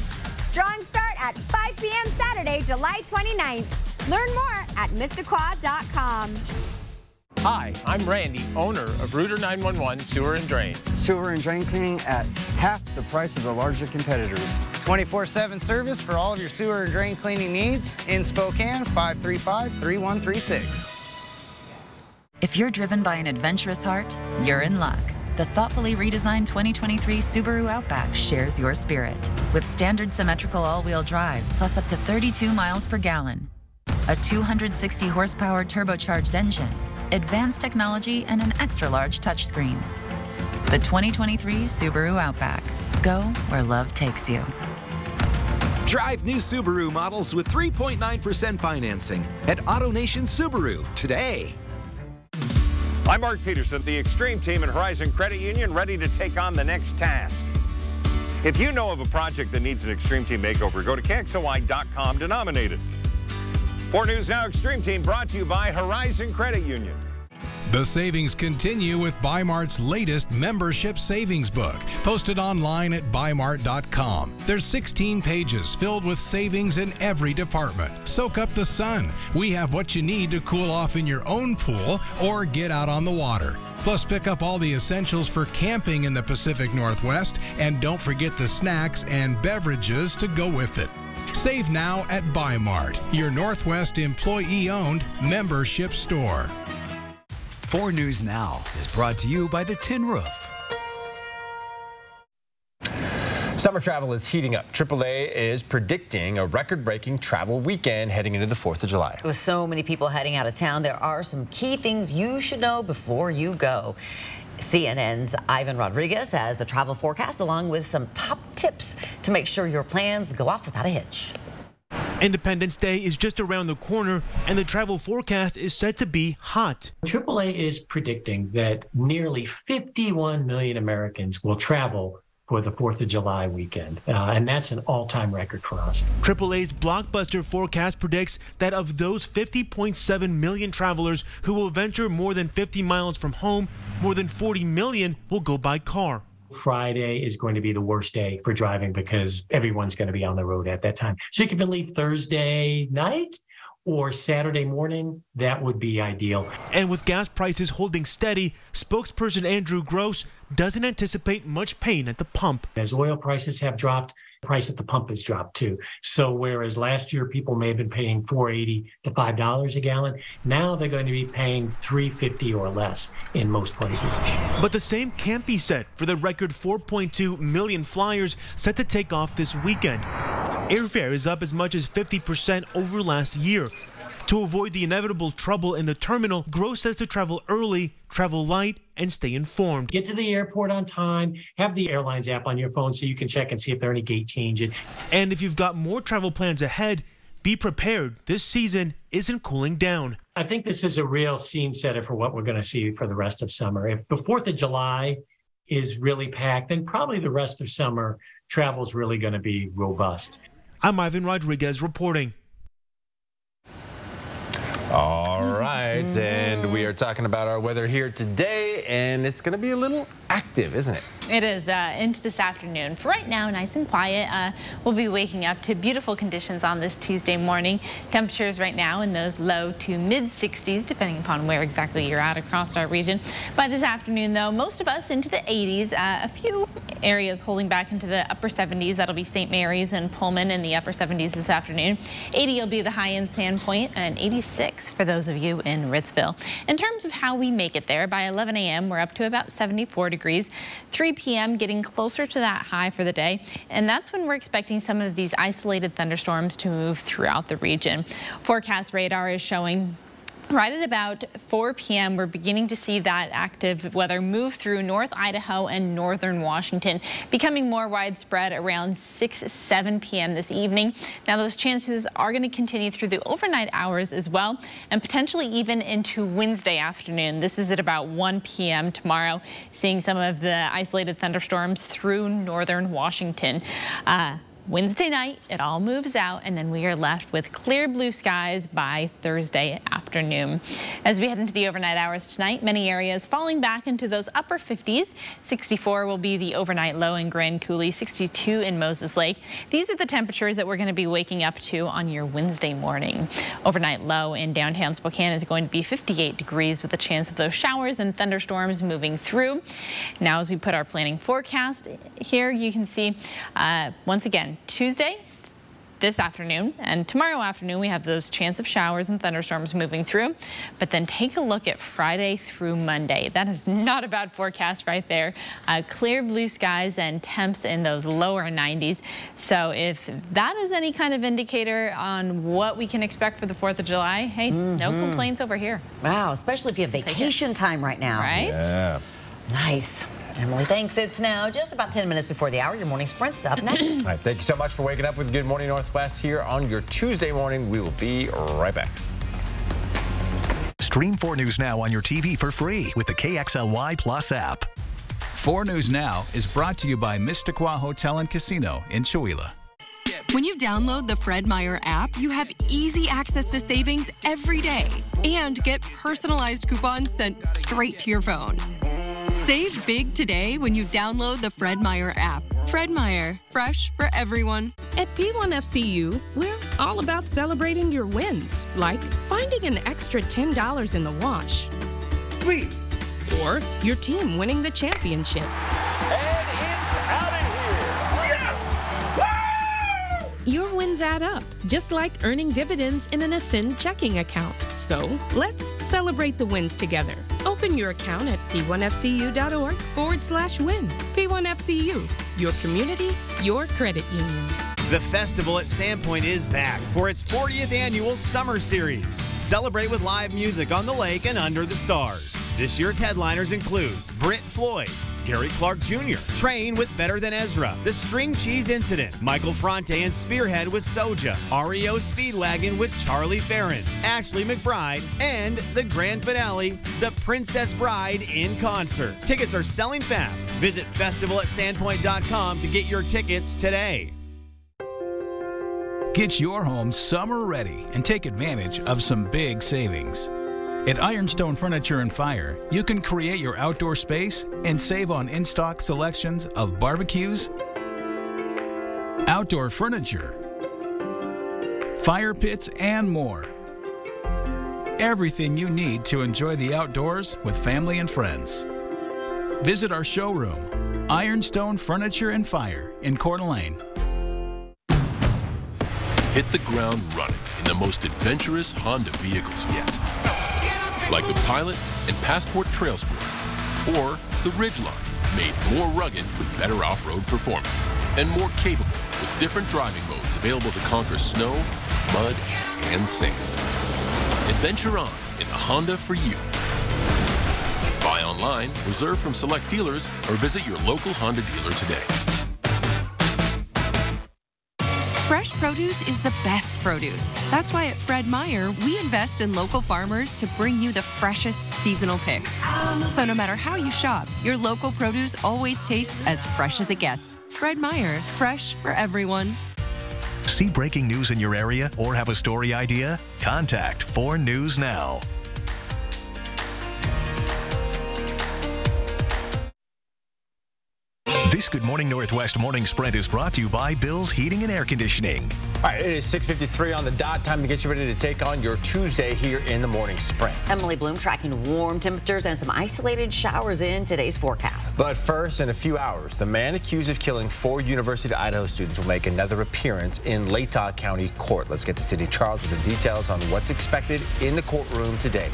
Drawings start at 5 p.m. Saturday, July 29th. Learn more at Missisquoi.com. Hi, I'm Randy, owner of Rooter 911 Sewer and Drain. Sewer and drain cleaning at half the price of the larger competitors. 24/7 service for all of your sewer and drain cleaning needs in Spokane, 535-3136. If you're driven by an adventurous heart, you're in luck. The thoughtfully redesigned 2023 Subaru Outback shares your spirit. With standard symmetrical all-wheel drive, plus up to 32 miles per gallon. A 260 horsepower turbocharged engine, advanced technology, and an extra-large touchscreen. The 2023 Subaru Outback. Go where love takes you. Drive new Subaru models with 3.9% financing at AutoNation Subaru today. I'm Mark Peterson, the Extreme Team and Horizon Credit Union, ready to take on the next task. If you know of a project that needs an Extreme Team makeover, go to KXLY.com to nominate it. For News Now Extreme Team, brought to you by Horizon Credit Union. The savings continue with Bi-Mart's latest membership savings book, posted online at bimart.com. There's 16 pages filled with savings in every department. Soak up the sun. We have what you need to cool off in your own pool or get out on the water. Plus, pick up all the essentials for camping in the Pacific Northwest, and don't forget the snacks and beverages to go with it. Save now at Bi-Mart, your Northwest employee-owned membership store. 4 News Now is brought to you by the Tin Roof. Summer travel is heating up. AAA is predicting a record-breaking travel weekend heading into the 4th of July. With so many people heading out of town, there are some key things you should know before you go. CNN's Ivan Rodriguez has the travel forecast along with some top tips to make sure your plans go off without a hitch. Independence Day is just around the corner, and the travel forecast is set to be hot. AAA is predicting that nearly 51 million Americans will travel for the 4th of July weekend, and that's an all-time record for us. AAA's blockbuster forecast predicts that of those 50.7 million travelers who will venture more than 50 miles from home, more than 40 million will go by car. Friday is going to be the worst day for driving because everyone's going to be on the road at that time. So you can leave Thursday night or Saturday morning. That would be ideal. And with gas prices holding steady, spokesperson Andrew Gross doesn't anticipate much pain at the pump. As oil prices have dropped, the price at the pump has dropped too. So whereas last year people may have been paying $4.80 to $5 a gallon, now they're going to be paying $3.50 or less in most places. But the same can't be said for the record 4.2 million flyers set to take off this weekend. Airfare is up as much as 50% over last year. To avoid the inevitable trouble in the terminal, Gross says to travel early, travel light, and stay informed. Get to the airport on time, have the airlines app on your phone so you can check and see if there are any gate changes. And if you've got more travel plans ahead, be prepared. This season isn't cooling down. I think this is a real scene setter for what we're going to see for the rest of summer. If the 4th of July is really packed, then probably the rest of summer travel is really going to be robust. I'm Ivan Rodriguez reporting. All right, and we are talking about our weather here today, and it's going to be a little active, isn't it? It is into this afternoon. For right now, nice and quiet. We'll be waking up to beautiful conditions on this Tuesday morning. Temperatures right now in those low to mid-60s, depending upon where exactly you're at across our region. By this afternoon, though, most of us into the 80s. A few areas holding back into the upper 70s. That'll be St. Mary's and Pullman in the upper 70s this afternoon. 80 will be the high in Sandpoint, and 86 for those of you in Ritzville. In terms of how we make it there, by 11 a.m. we're up to about 74 degrees. 3 p.m. getting closer to that high for the day, and that's when we're expecting some of these isolated thunderstorms to move throughout the region. Forecast radar is showing right at about 4 p.m. we're beginning to see that active weather move through North Idaho and northern Washington, becoming more widespread around 6-7 p.m. this evening. Now those chances are going to continue through the overnight hours as well, and potentially even into Wednesday afternoon. This is at about 1 p.m. tomorrow, seeing some of the isolated thunderstorms through northern Washington. Wednesday night, it all moves out, and then we are left with clear blue skies by Thursday afternoon. As we head into the overnight hours tonight, many areas falling back into those upper 50s. 64 will be the overnight low in Grand Coulee, 62 in Moses Lake. These are the temperatures that we're going to be waking up to on your Wednesday morning. Overnight low in downtown Spokane is going to be 58 degrees with a chance of those showers and thunderstorms moving through. Now, as we put our planning forecast here, you can see once again, Tuesday, this afternoon, and tomorrow afternoon, we have those chance of showers and thunderstorms moving through. But then take a look at Friday through Monday. That is not a bad forecast right there. Clear blue skies and temps in those lower 90s. So if that is any kind of indicator on what we can expect for the 4th of July, hey, no complaints over here. Wow, especially if you have vacation time right now. Right? Yeah. Nice. Emily, thanks. It's now just about 10 minutes before the hour. Your morning sprint's up next. All right, thank you so much for waking up with Good Morning Northwest here on your Tuesday morning. We will be right back. Stream 4 News Now on your TV for free with the KXLY Plus app. 4 News Now is brought to you by Mistaqua Hotel and Casino in Chewelah. When you download the Fred Meyer app, you have easy access to savings every day and get personalized coupons sent straight to your phone. Save big today when you download the Fred Meyer app. Fred Meyer, fresh for everyone. At P1FCU, we're all about celebrating your wins, like finding an extra $10 in the wash. Sweet. Or your team winning the championship. And it's out of here. Yes! Woo! Your wins add up, just like earning dividends in an Ascend checking account. So let's celebrate the wins together. Open your account at p1fcu.org/win. P1FCU, your community, your credit union. The festival at Sandpoint is back for its 40th annual Summer Series. Celebrate with live music on the lake and under the stars. This year's headliners include Britt Floyd, Gary Clark Jr., Train with Better Than Ezra, The String Cheese Incident, Michael Fronte and Spearhead with Soja, REO Speedwagon with Charlie Farron, Ashley McBride, and the grand finale, The Princess Bride in concert. Tickets are selling fast. Visit festival@sandpoint.com to get your tickets today. Get your home summer ready and take advantage of some big savings. At Ironstone Furniture and Fire, you can create your outdoor space and save on in-stock selections of barbecues, outdoor furniture, fire pits, and more. Everything you need to enjoy the outdoors with family and friends. Visit our showroom, Ironstone Furniture and Fire in Coeur d'Alene. Hit the ground running in the most adventurous Honda vehicles yet. Like the Pilot and Passport Trail Sport, or the Ridgeline, made more rugged with better off-road performance, and more capable with different driving modes available to conquer snow, mud, and sand. Adventure on in the Honda for you. Buy online, reserve from select dealers, or visit your local Honda dealer today. Fresh produce is the best produce. That's why at Fred Meyer, we invest in local farmers to bring you the freshest seasonal picks. So no matter how you shop, your local produce always tastes as fresh as it gets. Fred Meyer, fresh for everyone. See breaking news in your area or have a story idea? Contact 4 News Now. This Good Morning Northwest Morning Sprint is brought to you by Bill's Heating and Air Conditioning. All right, it is 6:53 on the dot. Time to get you ready to take on your Tuesday here in the Morning Sprint. Emily Bloom tracking warm temperatures and some isolated showers in today's forecast. But first, in a few hours, the man accused of killing 4 University of Idaho students will make another appearance in Latah County Court. Let's get to Sydney Charles with the details on what's expected in the courtroom today.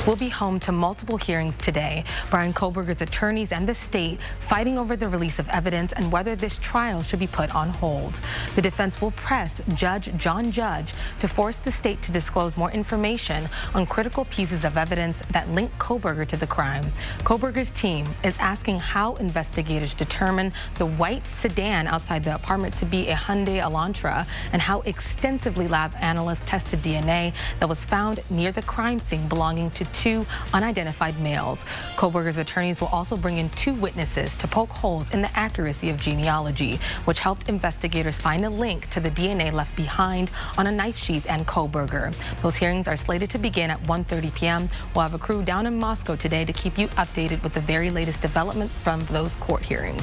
Will be home to multiple hearings today. Bryan Kohberger's attorneys and the state fighting over the release of evidence and whether this trial should be put on hold. The defense will press Judge John Judge to force the state to disclose more information on critical pieces of evidence that link Kohberger to the crime. Kohberger's team is asking how investigators determine the white sedan outside the apartment to be a Hyundai Elantra and how extensively lab analysts tested DNA that was found near the crime scene belonging to 2 unidentified males. Kohberger's attorneys will also bring in 2 witnesses to poke holes in the accuracy of genealogy, which helped investigators find a link to the DNA left behind on a knife sheath and Kohberger. Those hearings are slated to begin at 1:30 p.m. We'll have a crew down in Moscow today to keep you updated with the very latest developments from those court hearings.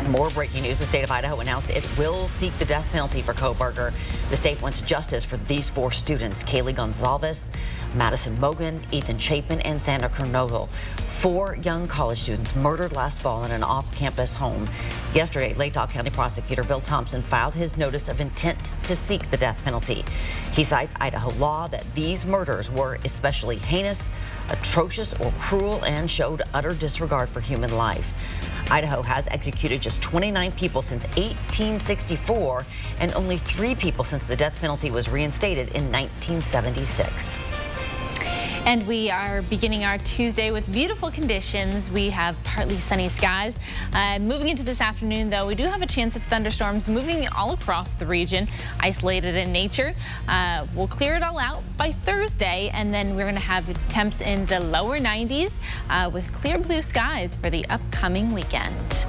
More breaking news. The state of Idaho announced it will seek the death penalty for Kohberger. The state wants justice for these 4 students, Kaylee Gonzalez, Madison Mogan, Ethan Chapin, and Xander Kernodle. 4 young college students murdered last fall in an off-campus home. Yesterday, Latah County Prosecutor Bill Thompson filed his notice of intent to seek the death penalty. He cites Idaho law that these murders were especially heinous, atrocious, or cruel, and showed utter disregard for human life. Idaho has executed just 29 people since 1864 and only 3 people since the death penalty was reinstated in 1976. And we are beginning our Tuesday with beautiful conditions. We have partly sunny skies. Moving into this afternoon, though, we do have a chance of thunderstorms moving all across the region, isolated in nature. We'll clear it all out by Thursday, and then we're going to have temps in the lower 90s with clear blue skies for the upcoming weekend.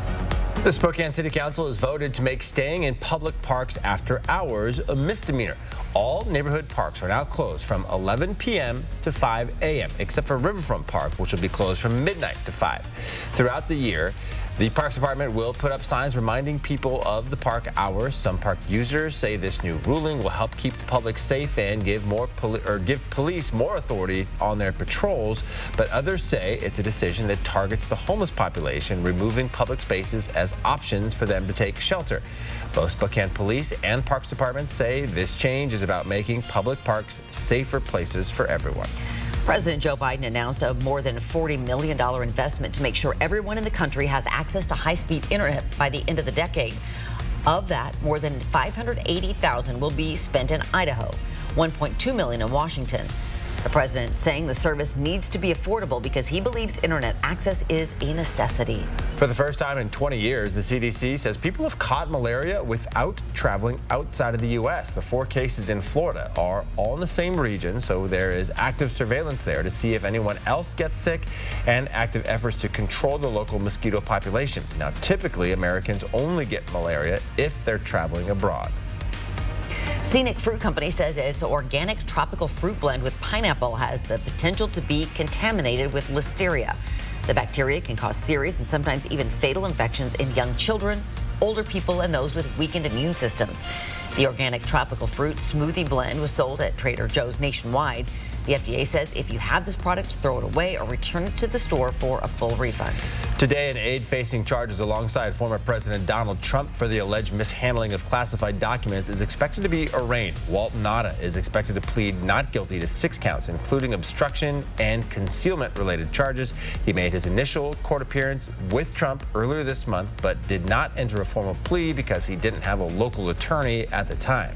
The Spokane City Council has voted to make staying in public parks after hours a misdemeanor. All neighborhood parks are now closed from 11 p.m. to 5 a.m., except for Riverfront Park, which will be closed from midnight to 5. Throughout the year, the Parks Department will put up signs reminding people of the park hours. Some park users say this new ruling will help keep the public safe and give police more authority on their patrols. But others say it's a decision that targets the homeless population, removing public spaces as options for them to take shelter. Both Spokane Police and Parks Department say this change is about making public parks safer places for everyone. President Joe Biden announced a more than $40 million investment to make sure everyone in the country has access to high-speed internet by the end of the decade. Of that, more than $580,000 will be spent in Idaho, $1.2 million in Washington. The president saying the service needs to be affordable because he believes internet access is a necessity. For the first time in 20 years, the CDC says people have caught malaria without traveling outside of the U.S. The 4 cases in Florida are all in the same region, so there is active surveillance there to see if anyone else gets sick and active efforts to control the local mosquito population. Now, typically, Americans only get malaria if they're traveling abroad. Scenic Fruit Company says its organic tropical fruit blend with pineapple has the potential to be contaminated with listeria. The bacteria can cause serious and sometimes even fatal infections in young children, older people, and those with weakened immune systems. The organic tropical fruit smoothie blend was sold at Trader Joe's nationwide. The FDA says if you have this product, throw it away or return it to the store for a full refund. Today, an aide facing charges alongside former President Donald Trump for the alleged mishandling of classified documents is expected to be arraigned. Walt Nauta is expected to plead not guilty to 6 counts, including obstruction and concealment-related charges. He made his initial court appearance with Trump earlier this month, but did not enter a formal plea because he didn't have a local attorney at the time.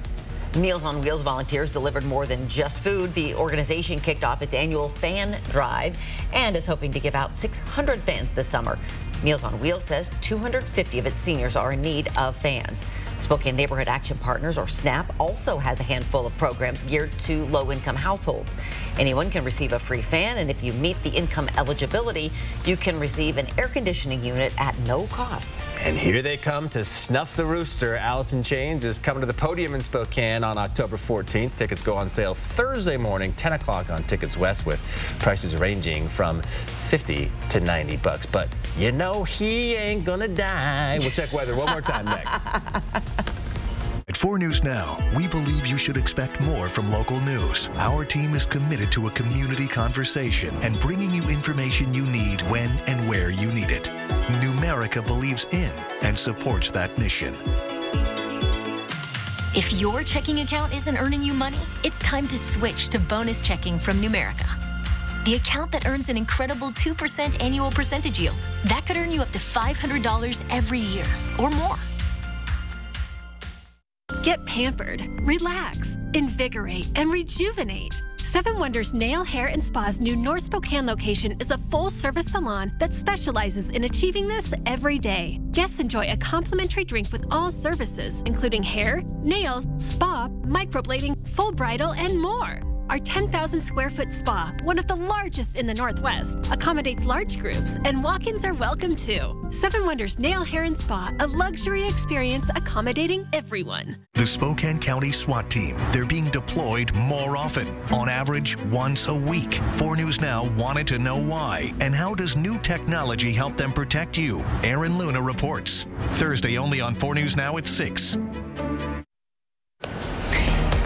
Meals on Wheels volunteers delivered more than just food. The organization kicked off its annual fan drive and is hoping to give out 600 fans this summer. Meals on Wheels says 250 of its seniors are in need of fans. Spokane Neighborhood Action Partners, or SNAP, also has a handful of programs geared to low-income households. Anyone can receive a free fan, and if you meet the income eligibility, you can receive an air conditioning unit at no cost. And here they come to snuff the rooster. Alice in Chains is coming to the podium in Spokane on October 14th. Tickets go on sale Thursday morning, 10 o'clock on Tickets West, with prices ranging from $50 to $90. But you know he ain't gonna die. We'll check weather one more time next. At 4 News Now, we believe you should expect more from local news. Our team is committed to a community conversation and bringing you information you need when and where you need it. Numerica believes in and supports that mission. If your checking account isn't earning you money, it's time to switch to bonus checking from Numerica. The account that earns an incredible 2% annual percentage yield. That could earn you up to $500 every year or more. Get pampered, relax, invigorate, and rejuvenate. Seven Wonders Nail, Hair, and Spa's new North Spokane location is a full-service salon that specializes in achieving this every day. Guests enjoy a complimentary drink with all services, including hair, nails, spa, microblading, full bridal, and more. Our 10,000 square foot spa, one of the largest in the Northwest, accommodates large groups, and walk-ins are welcome too. Seven Wonders Nail, Hair, and Spa, a luxury experience accommodating everyone. The Spokane County SWAT team, they're being deployed more often, on average once a week. 4 News Now wanted to know why, and how does new technology help them protect you? Aaron Luna reports. Thursday only on 4 News Now at 6.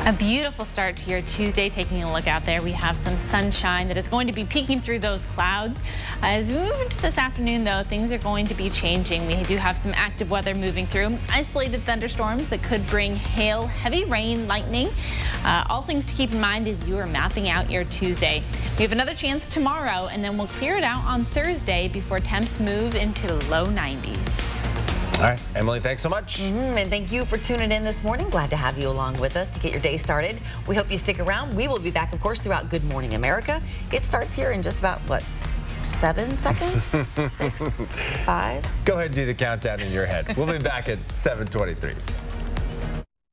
A beautiful start to your Tuesday. Taking a look out there, we have some sunshine that is going to be peeking through those clouds. As we move into this afternoon, though, things are going to be changing. We do have some active weather moving through. Isolated thunderstorms that could bring hail, heavy rain, lightning. All things to keep in mind as you are mapping out your Tuesday. We have another chance tomorrow, and then we'll clear it out on Thursday before temps move into the low 90s. All right, Emily, thanks so much. And thank you for tuning in this morning. Glad to have you along with us to get your day started. We hope you stick around. We will be back, of course, throughout Good Morning America. It starts here in just about, what, 7 seconds? 6, 5? Go ahead and do the countdown in your head. We'll be back at 7:23.